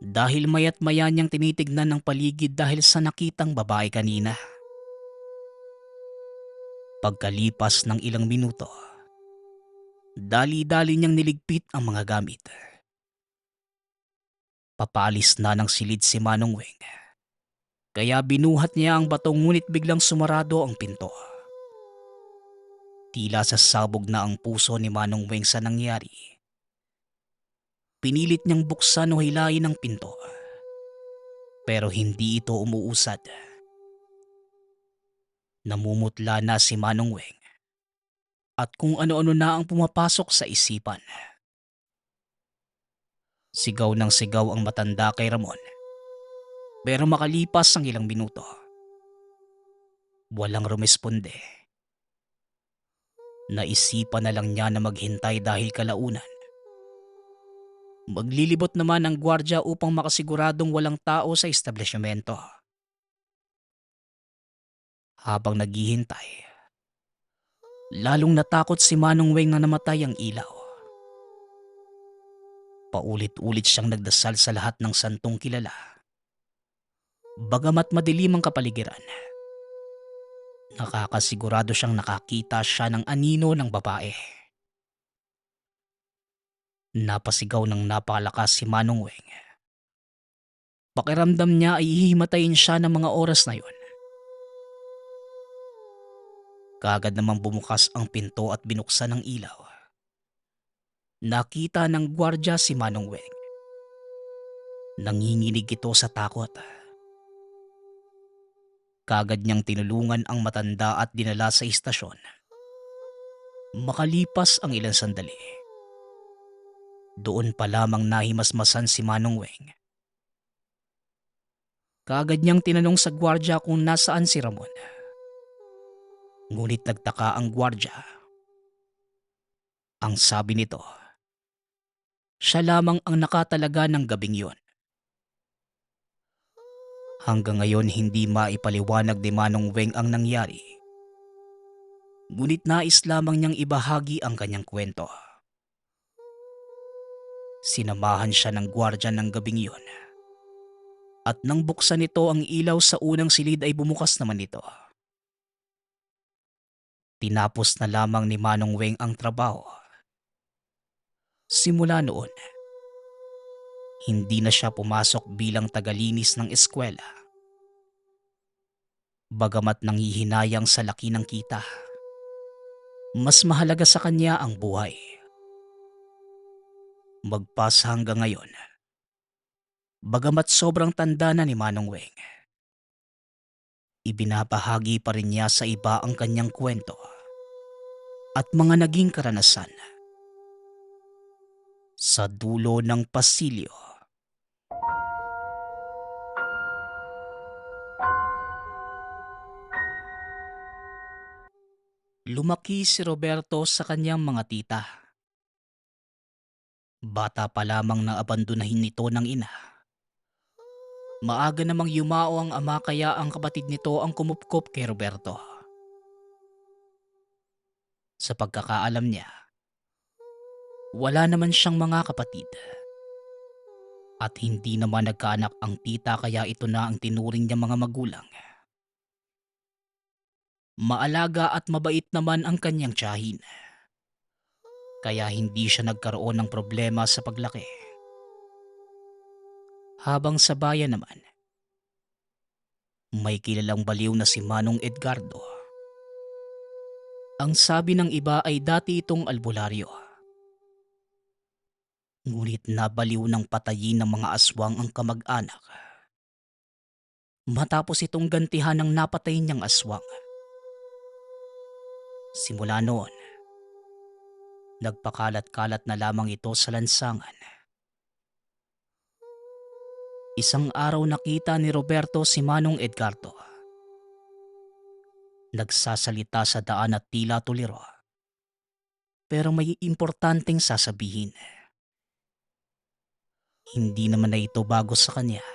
Dahil maya't maya niyang tinitignan ng paligid dahil sa nakitang babae kanina. Pagkalipas ng ilang minuto, dali-dali niyang niligpit ang mga gamit. Papalis na ng silid si Manong Weng. Kaya binuhat niya ang bato ngunit biglang sumarado ang pinto. Tila sasabog na ang puso ni Manong Weng sa nangyari. Pinilit niyang buksan o hilayin ang pinto. Pero hindi ito umuusad. Namumutla na si Manong Weng at kung ano-ano na ang pumapasok sa isipan. Sigaw ng sigaw ang matanda kay Ramon. Pero makalipas ang ilang minuto, walang rumesponde. Naisipan na lang niya na maghintay dahil kalaunan. Maglilibot naman ang gwardya upang makasiguradong walang tao sa establishmento. Habang naghihintay, lalong natakot si Manong Weng na namatay ang ilaw. Paulit-ulit siyang nagdasal sa lahat ng santong kilala. Bagamat madilim ang kapaligiran, nakakasigurado siyang nakakita siya ng anino ng babae. Napasigaw ng napakalakas si Manong Weng. Pakiramdam niya ay hihimatayin siya ng mga oras na yon. Kaagad namang bumukas ang pinto at binuksan ang ilaw. Nakita ng gwardya si Manong Weng. Nanginginig ito sa takot. Kaagad niyang tinulungan ang matanda at dinala sa istasyon. Makalipas ang ilang sandali, doon pa lamang nahimasmasan si Manong Weng. Kaagad niyang tinanong sa gwardya kung nasaan si Ramon. Ngunit nagtaka ang gwardya. Ang sabi nito, siya lamang ang nakatalaga ng gabing yon. Hanggang ngayon hindi maipaliwanag ni Manong Weng ang nangyari. Ngunit nais lamang niyang ibahagi ang kanyang kwento. Sinamahan siya ng gwardya ng gabing yon. At nang buksan nito ang ilaw sa unang silid ay bumukas naman ito. Tinapos na lamang ni Manong Weng ang trabaho. Simula noon, hindi na siya pumasok bilang tagalinis ng eskwela. Bagamat nanghihinayang sa laki ng kita, mas mahalaga sa kanya ang buhay. Magpasa hanggang ngayon, bagamat sobrang tanda na ni Manong Weng, ibinabahagi pa rin niya sa iba ang kanyang kwento at mga naging karanasan. Sa dulo ng pasilyo. Lumaki si Roberto sa kanyang mga tita. Bata pa lamang na abandonahin nito ng ina. Maaga namang yumao ang ama kaya ang kapatid nito ang kumupkop kay Roberto. Sa pagkakaalam niya, wala naman siyang mga kapatid. At hindi naman nagkaanak ang tita kaya ito na ang tinuring niya mga magulang. Maalaga at mabait naman ang kanyang tiyahin. Kaya hindi siya nagkaroon ng problema sa paglaki. Habang sa bayan naman, may kilalang baliw na si Manong Edgardo. Ang sabi ng iba ay dati itong albularyo. Ngunit nabaliw ng patayin ng mga aswang ang kamag-anak. Matapos itong gantihan ng napatay niyang aswang. Simula noon, nagpakalat-kalat na lamang ito sa lansangan. Isang araw nakita ni Roberto si Manong Edgardo. Nagsasalita sa daan at tila tuliro. Pero may importanteng sasabihin. Hindi naman na ito bago sa kanya.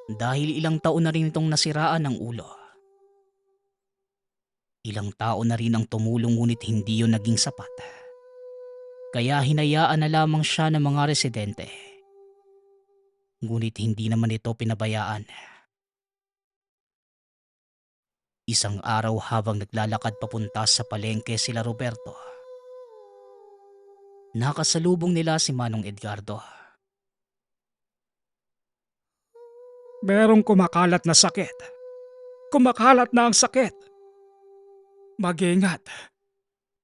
Dahil ilang taon na rin itong nasiraan ng ulo. Ilang tao na rin ang tumulong ngunit hindi yun naging sapat. Kaya hinayaan na lamang siya ng mga residente. Ngunit hindi naman ito pinabayaan. Isang araw habang naglalakad papunta sa palengke sila Roberto, nakasalubong nila si Manong Edgardo. Merong kumakalat na sakit. Kumakalat na ang sakit. Mag-ingat.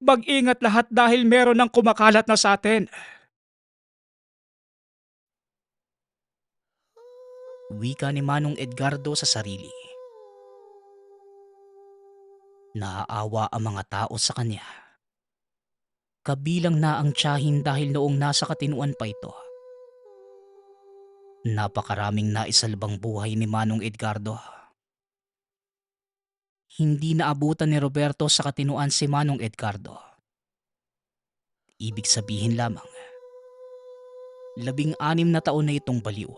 Mag-ingat lahat dahil meron ng kumakalat na sa atin. Wika ni Manong Edgardo sa sarili. Naaawa ang mga tao sa kanya. Kabilang na ang tiyahin dahil noong nasa katinuan pa ito. Napakaraming naisalbang buhay ni Manong Edgardo. Hindi naabutan ni Roberto sa katinuan si Manong Edgardo. Ibig sabihin lamang, 16 na taon na itong baliw.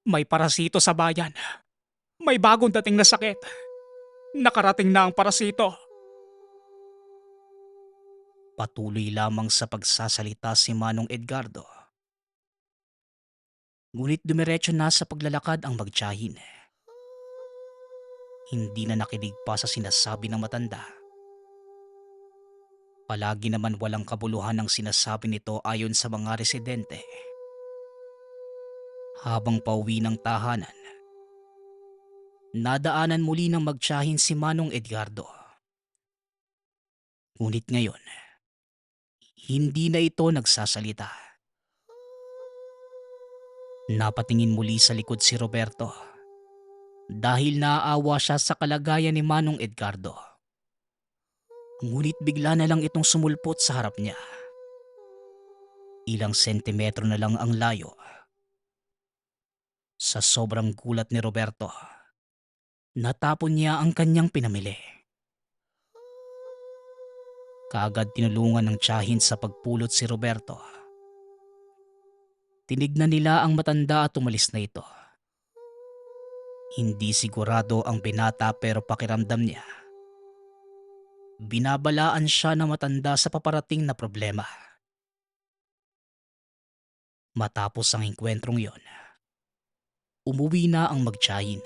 May parasito sa bayan. May bagong dating na sakit. Nakarating na ang parasito. Patuloy lamang sa pagsasalita si Manong Edgardo. Ngunit dumiretso na sa paglalakad ang magtiyahin. Hindi na nakinig pa sa sinasabi ng matanda. Palagi naman walang kabuluhan ang sinasabi nito ayon sa mga residente. Habang pauwi ng tahanan, nadaanan muli ng magtiyahin si Manong Edgardo. Ngunit ngayon, hindi na ito nagsasalita. Napatingin muli sa likod si Roberto dahil naaawa siya sa kalagayan ni Manong Edgardo. Ngunit bigla na lang itong sumulpot sa harap niya. Ilang sentimetro na lang ang layo. Sa sobrang gulat ni Roberto, natapon niya ang kanyang pinamili. Kaagad tinulungan ng tiyahin sa pagpulot si Roberto. Tinignan nila ang matanda at umalis na ito. Hindi sigurado ang binata pero pakiramdam niya, binabalaan siya ng matanda sa paparating na problema. Matapos ang engkwentrong yon, umuwi na ang magtiyahin.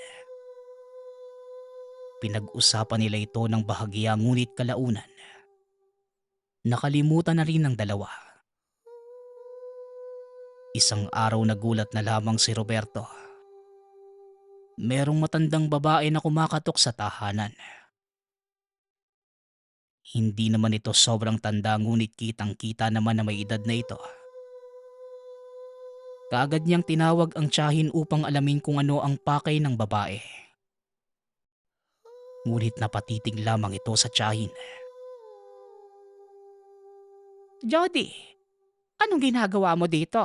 Pinag-usapan nila ito ng bahagya ngunit kalaunan, nakalimutan na rin ng dalawa. Isang araw nagulat na lamang si Roberto. Merong matandang babae na kumakatok sa tahanan. Hindi naman ito sobrang tanda ngunit kitang-kita naman na may edad na ito. Kaagad niyang tinawag ang tiyahin upang alamin kung ano ang pakay ng babae. Ngunit napatitig lamang ito sa tiyahin. Jody, anong ginagawa mo dito?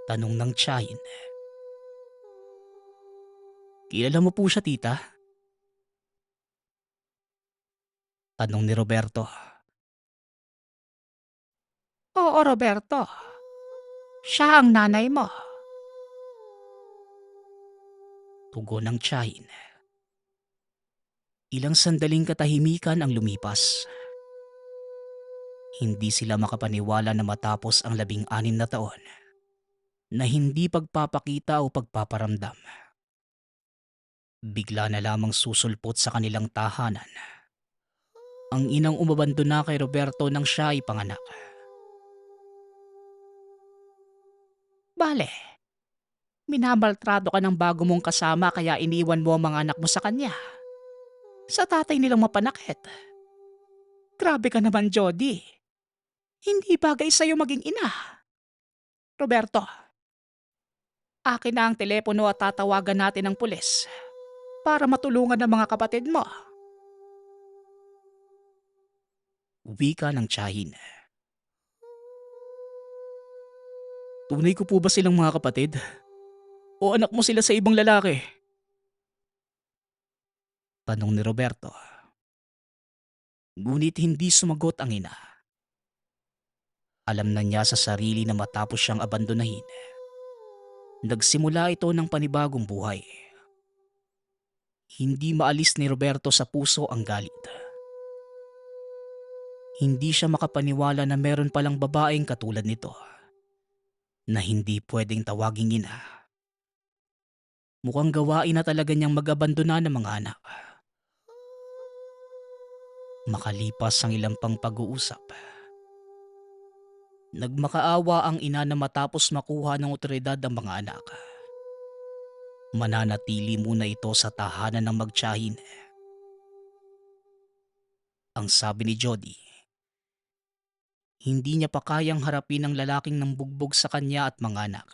Tanong ng tiyahin. Kilala mo po siya, tita? Tanong ni Roberto. Oo, Roberto. Siya ang nanay mo. Tugon ng tiyahin. Ilang sandaling katahimikan ang lumipas. Hindi sila makapaniwala na matapos ang 16 na taon na hindi pagpapakita o pagpaparamdam, bigla na lamang susulpot sa kanilang tahanan ang inang umabandona kay Roberto nang siya ay panganak. Bale, minamaltrato ka ng bago mong kasama kaya iniwan mo ang mga anak mo sa kanya. Sa tatay nilang mapanakit. Grabe ka naman, Jody. Hindi bagay sa'yo maging ina. Roberto, akin na ang telepono at tatawagan natin ang pulis para matulungan ang mga kapatid mo. Wika ng tiyahin. Tunay ko po ba silang mga kapatid? O anak mo sila sa ibang lalaki? Tanong ni Roberto. Ngunit hindi sumagot ang ina. Alam na niya sa sarili na matapos siyang abandonahin, nagsimula ito ng panibagong buhay. Hindi maalis ni Roberto sa puso ang galit. Hindi siya makapaniwala na meron palang babaeng katulad nito na hindi pwedeng tawaging ina. Mukhang gawain na talaga niyang mag-abandona ng mga anak. Makalipas ang ilang pang pag-uusap, nagmakaawa ang ina na matapos makuha ng otoridad ang mga anak. Mananatili muna ito sa tahanan ng magtiyahin. Ang sabi ni Jody, hindi niya pa kayang harapin ang lalaking nambugbog sa kanya at mga anak.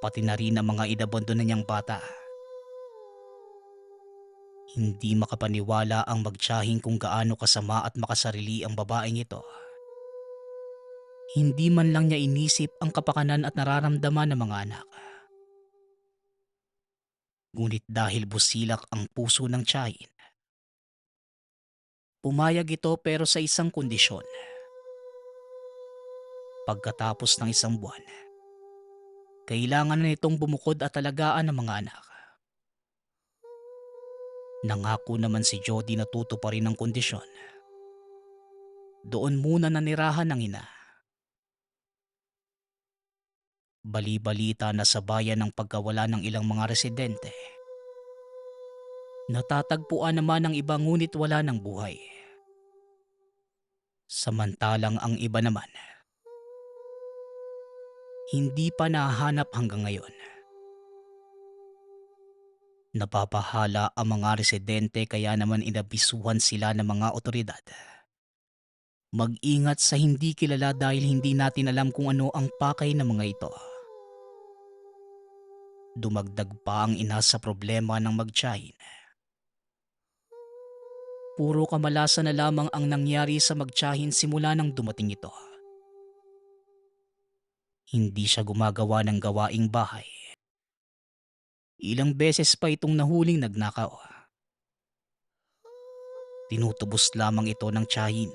Pati na rin ang mga inabandon na niyang bata. Hindi makapaniwala ang magtiyahin kung gaano kasama at makasarili ang babaeng ito. Hindi man lang niya inisip ang kapakanan at nararamdaman ng mga anak. Ngunit dahil busilak ang puso ng tiyahin, pumayag ito pero sa isang kondisyon. Pagkatapos ng isang buwan, kailangan na nitong bumukod at alagaan ang mga anak. Nangako naman si Jody na tutuparin ang kondisyon. Doon muna nanirahan ng ina. Bali-balita na sa bayan ng pagkawala ng ilang mga residente. Natatagpuan naman ang iba ngunit wala ng buhay. Samantalang ang iba naman, hindi pa nahanap hanggang ngayon. Napapahala ang mga residente kaya naman inabisuhan sila ng mga otoridad. Mag-ingat sa hindi kilala dahil hindi natin alam kung ano ang pakay ng mga ito. Dumagdag pa ang ina sa problema ng magtiyahin. Puro kamalasan na lamang ang nangyari sa magtiyahin simula nang dumating ito. Hindi siya gumagawa ng gawaing bahay. Ilang beses pa itong nahuling nagnakaw. Tinutubos lamang ito ng tiyahin.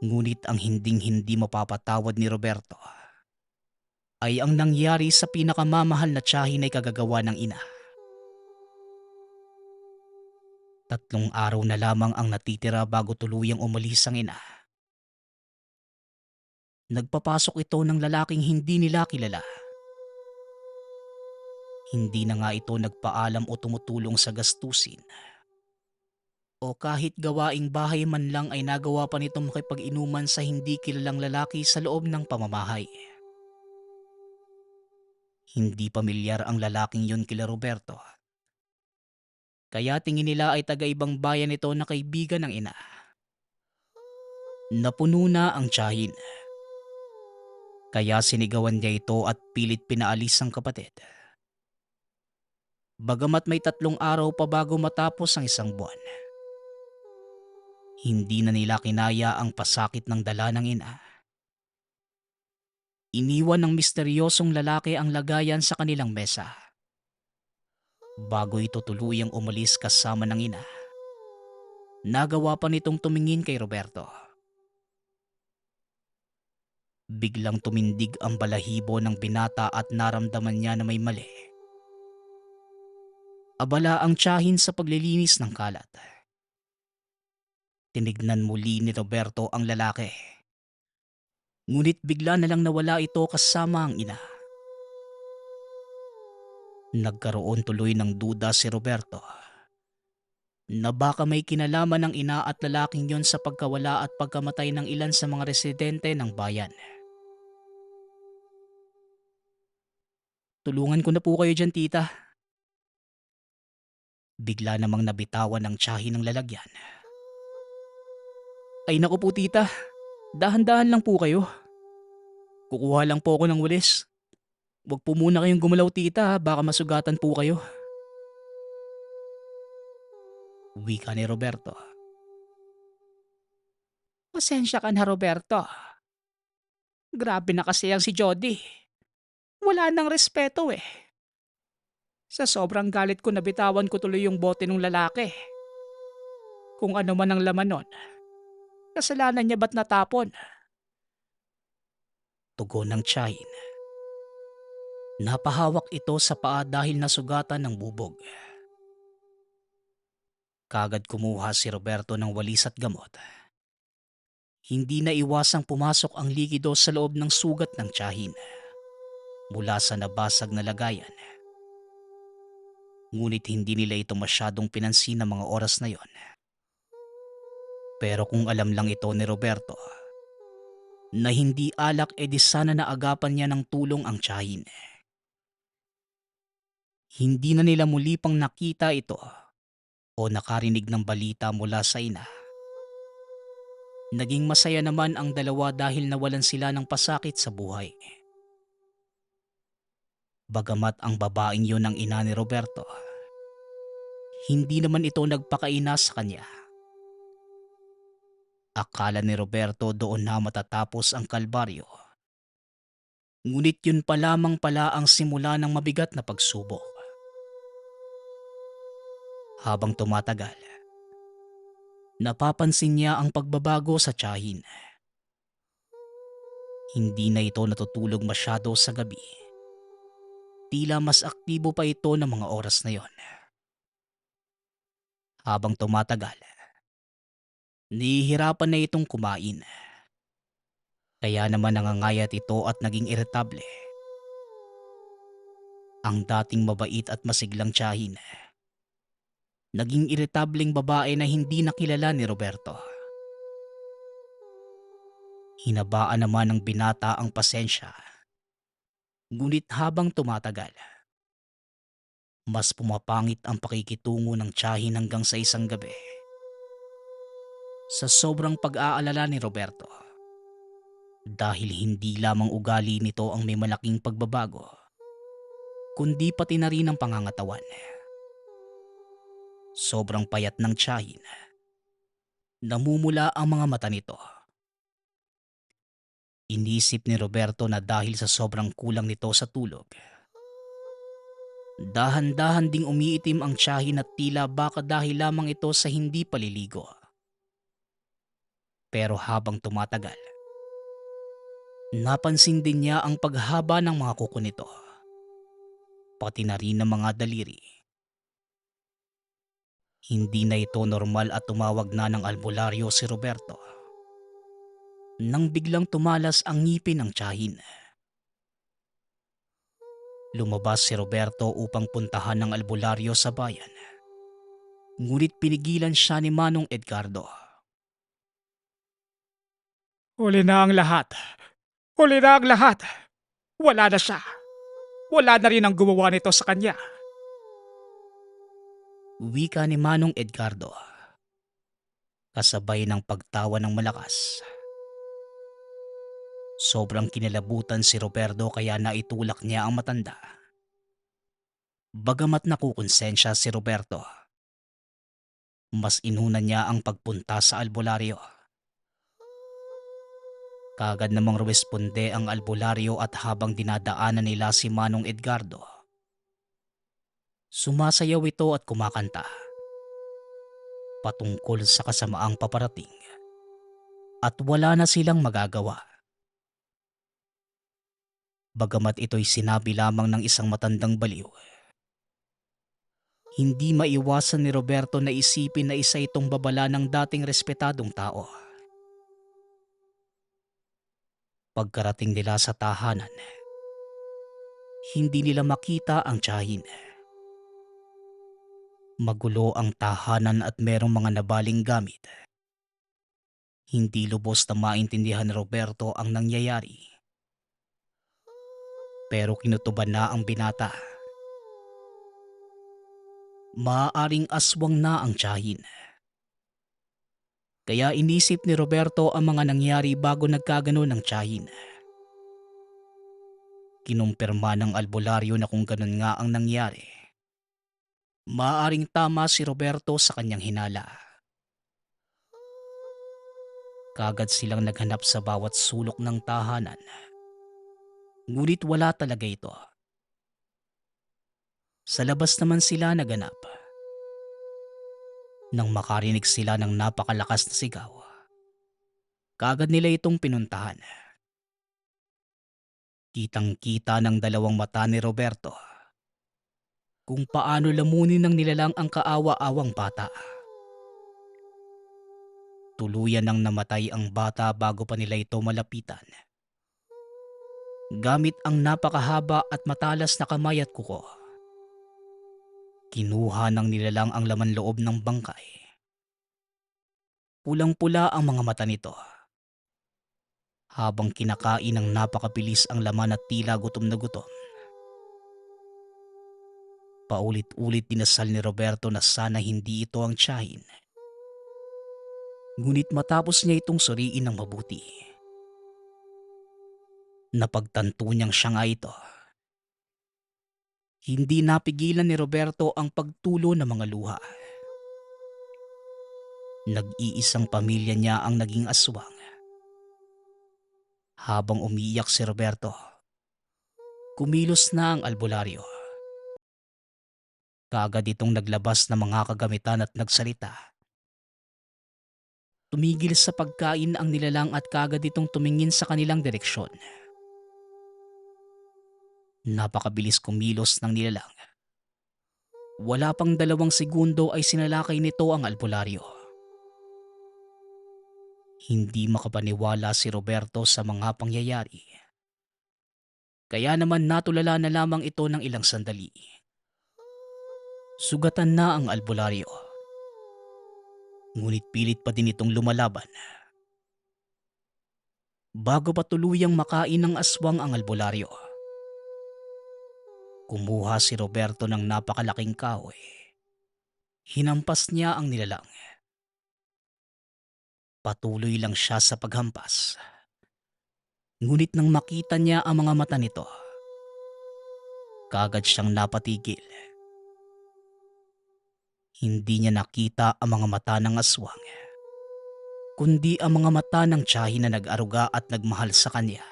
Ngunit ang hinding-hindi mapapatawad ni Roberto ay ang nangyari sa pinakamamahal na tiyahin ay kagagawa ng ina. 3 araw na lamang ang natitira bago tuluyang umalis ang ina. Nagpapasok ito ng lalaking hindi nila kilala. Hindi na nga ito nagpaalam o tumutulong sa gastusin. O kahit gawaing bahay man lang ay nagawa pa nitong makipag-inuman sa hindi kilalang lalaki sa loob ng pamamahay. Hindi pamilyar ang lalaking yon kila Roberto. Kaya tingin nila ay taga-ibang bayan ito na kaibigan ng ina. Napuno na ang tiyahin. Kaya sinigawan niya ito at pilit pinaalis ang kapatid. Bagamat may 3 araw pa bago matapos ang isang buwan, hindi na nila kinaya ang pasakit ng dala ng ina. Iniwan ng misteryosong lalaki ang lagayan sa kanilang mesa. Bago ito tuluyang umalis kasama ng ina, nagawa pa nitong tumingin kay Roberto. Biglang tumindig ang balahibo ng binata at naramdaman niya na may mali. Abala ang tiyahin sa paglilinis ng kalat. Tinignan muli ni Roberto ang lalaki. Ngunit bigla na lang nawala ito kasama ang ina. Nagkaroon tuloy ng duda si Roberto na baka may kinalaman ng ina at lalaking yon sa pagkawala at pagkamatay ng ilan sa mga residente ng bayan. Tulungan ko na po kayo dyan, tita. Bigla namang nabitawan ng tiyahin ng lalagyan. Ay naku po, tita. Dahan-dahan lang po kayo. Kukuha lang po ako ng walis. Huwag po muna kayong gumalaw, tita, ha? Baka masugatan po kayo. Wika ni Roberto. Pasensya ka na, Roberto. Grabe na kasi ang si Jody. Wala nang respeto eh. Sa sobrang galit ko nabitawan ko tuloy yung bote ng lalaki. Kung ano man ang laman nun, kasalanan niya ba't natapon? Tugon ng tiyahin. Napahawak ito sa paa dahil nasugatan ng bubog. Kagad kumuha si Roberto ng walis at gamot. Hindi na iwasang pumasok ang likido sa loob ng sugat ng tiyahin. mula sa nabasag na lagayan. Ngunit hindi nila ito masyadong pinansin ng mga oras na yon. Pero kung alam lang ito ni Roberto na hindi alak, edi sana naagapan niya ng tulong ang tiyahin. Hindi na nila muli pang nakita ito o nakarinig ng balita mula sa ina. Naging masaya naman ang dalawa dahil nawalan sila ng pasakit sa buhay. Bagamat ang babaeng yon ang ina ni Roberto, hindi naman ito nagpakaina sa kanya. Akala ni Roberto doon na matatapos ang kalbaryo. Ngunit yun pa lamang pala ang simula ng mabigat na pagsubok. Habang tumatagal, napapansin niya ang pagbabago sa tiyahin. Hindi na ito natutulog masyado sa gabi. Tila mas aktibo pa ito ng mga oras na yon. Habang tumatagal, nihihirapan na itong kumain. Kaya naman nangangayat ito at naging iritable. Ang dating mabait at masiglang tiyahin, naging iritableng babae na hindi nakilala ni Roberto. Hinabaan naman ng binata ang pasensya. Ngunit habang tumatagal, mas pumapangit ang pakikitungo ng tiyahin hanggang sa isang gabi. Sa sobrang pag-aalala ni Roberto, dahil hindi lamang ugali nito ang may malaking pagbabago, kundi pati na rin ang pangangatawan. Sobrang payat ng tiyahin. Namumula ang mga mata nito. Inisip ni Roberto na dahil sa sobrang kulang nito sa tulog, dahan-dahan ding umiitim ang tiyahin at tila baka dahil lamang ito sa hindi paliligo. Pero habang tumatagal, napansin din niya ang paghaba ng mga kuko nito, pati na rin ng mga daliri. Hindi na ito normal at tumawag na ng albularyo si Roberto nang biglang tumalas ang ngipin ng tiyahin. Lumabas si Roberto upang puntahan ng albularyo sa bayan. Ngunit pinigilan siya ni Manong Edgardo. Huli na ang lahat. Huli na ang lahat. Wala na siya. Wala na rin ang gumawa nito sa kanya. Wika ni Manong Edgardo, kasabay ng pagtawa ng malakas. Sobrang kinalabutan si Roberto kaya naitulak niya ang matanda. Bagamat nakukonsensya si Roberto, mas inuna niya ang pagpunta sa albularyo. Kagad namang responde ang albularyo at habang dinadaanan nila si Manong Edgardo, sumasayaw ito at kumakanta patungkol sa kasamaang paparating at wala na silang magagawa. Bagamat ito'y sinabi lamang ng isang matandang baliw, hindi maiwasan ni Roberto na isipin na isa itong babala ng dating respetadong tao. Pagkarating nila sa tahanan, hindi nila makita ang tiyahin. Magulo ang tahanan at merong mga nabaling gamit. Hindi lubos na maintindihan ni Roberto ang nangyayari. Pero kinutuban na ang binata. Maaaring aswang na ang tiyahin. Kaya inisip ni Roberto ang mga nangyari bago nagkaganon ang tiyahin. Kinumpirma ng albularyo na kung ganun nga ang nangyari, maaaring tama si Roberto sa kanyang hinala. Kagad silang naghanap sa bawat sulok ng tahanan. Ngunit wala talaga ito. Sa labas naman sila naganap. Nang makarinig sila ng napakalakas na sigaw, kagad nila itong pinuntahan. Kitang-kita ng dalawang mata ni Roberto kung paano lamunin ng nilalang ang kaawa-awang bata. Tuluyan nang namatay ang bata bago pa nila ito malapitan. Gamit ang napakahaba at matalas na kamay at kuko, kinuha ng nilalang ang laman loob ng bangkay. Pulang-pula ang mga mata nito habang kinakain ng napakabilis ang laman at tila gutom na gutom. Paulit-ulit dinasal ni Roberto na sana hindi ito ang tiyahin. Ngunit matapos niya itong suriin ng mabuti, napagtanto niyang siya nga ito. Hindi napigilan ni Roberto ang pagtulo ng mga luha. Nag-iisang pamilya niya ang naging aswang. Habang umiiyak si Roberto, kumilos na ang albularyo. Kaagad itong naglabas ng mga kagamitan at nagsalita. Tumigil sa pagkain ang nilalang at kaagad itong tumingin sa kanilang direksyon. Napakabilis kumilos ng nilalang. Wala pang 2 segundo ay sinalakay nito ang albularyo. Hindi makapaniwala si Roberto sa mga pangyayari. Kaya naman natulala na lamang ito ng ilang sandali. Sugatan na ang albularyo. Ngunit pilit pa din itong lumalaban. Bago pa tuluyang makain ng aswang ang albularyo, kumuha si Roberto ng napakalaking kahoy. Hinampas niya ang nilalang. Patuloy lang siya sa paghampas. Ngunit nang makita niya ang mga mata nito, kaagad siyang napatigil. Hindi niya nakita ang mga mata ng aswang, kundi ang mga mata ng tiyahin na nag-aruga at nagmahal sa kanya.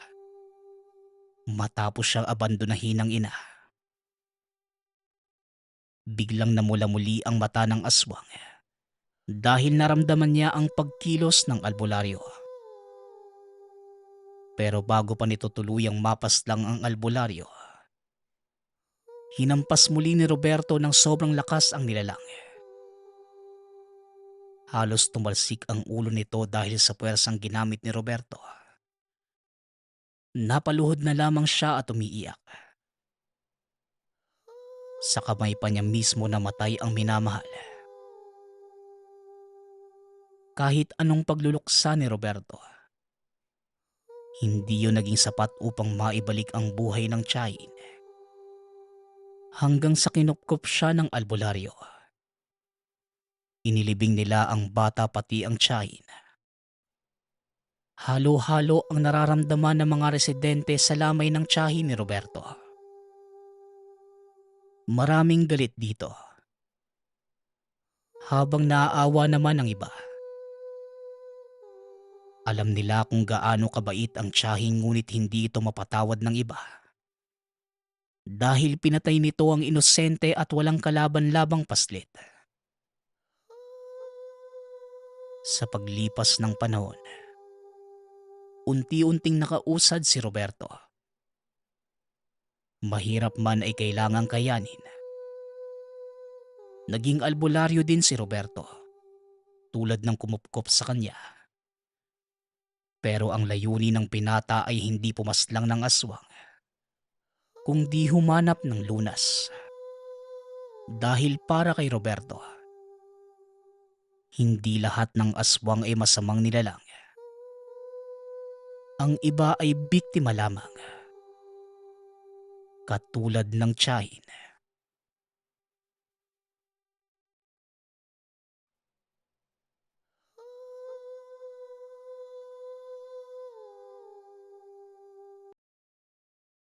Matapos siyang abandonahin ng ina, biglang namula muli ang mata ng aswang dahil naramdaman niya ang pagkilos ng albularyo. Pero bago pa nito tuluyang mapaslang ang albularyo, hinampas muli ni Roberto ng sobrang lakas ang nilalang. Halos tumalsik ang ulo nito dahil sa puwersang ginamit ni Roberto. Napaluhod na lamang siya at umiiyak. Sa kamay pa niya mismo namatay ang minamahal. Kahit anong pagluluksa ni Roberto, hindi yun naging sapat upang maibalik ang buhay ng tiyahin. Hanggang sa kinupkop siya ng albularyo. Inilibing nila ang bata pati ang tiyahin. Halo-halo ang nararamdaman ng mga residente sa lamay ng tiyahin ni Roberto. Maraming galit dito. Habang naaawa naman ang iba. Alam nila kung gaano kabait ang tiyahin ngunit hindi ito mapatawad ng iba. Dahil pinatay nito ang inosente at walang kalaban-labang paslit. Sa paglipas ng panahon, unti-unting nakausad si Roberto. Mahirap man ay kailangang kayanin. Naging albularyo din si Roberto, tulad ng kumupkop sa kanya. Pero ang layunin ng pinata ay hindi pumaslang ng aswang, kundi humanap ng lunas. Dahil para kay Roberto, hindi lahat ng aswang ay masamang nilalang. Ang iba ay biktima lamang. Katulad ng tiyahin.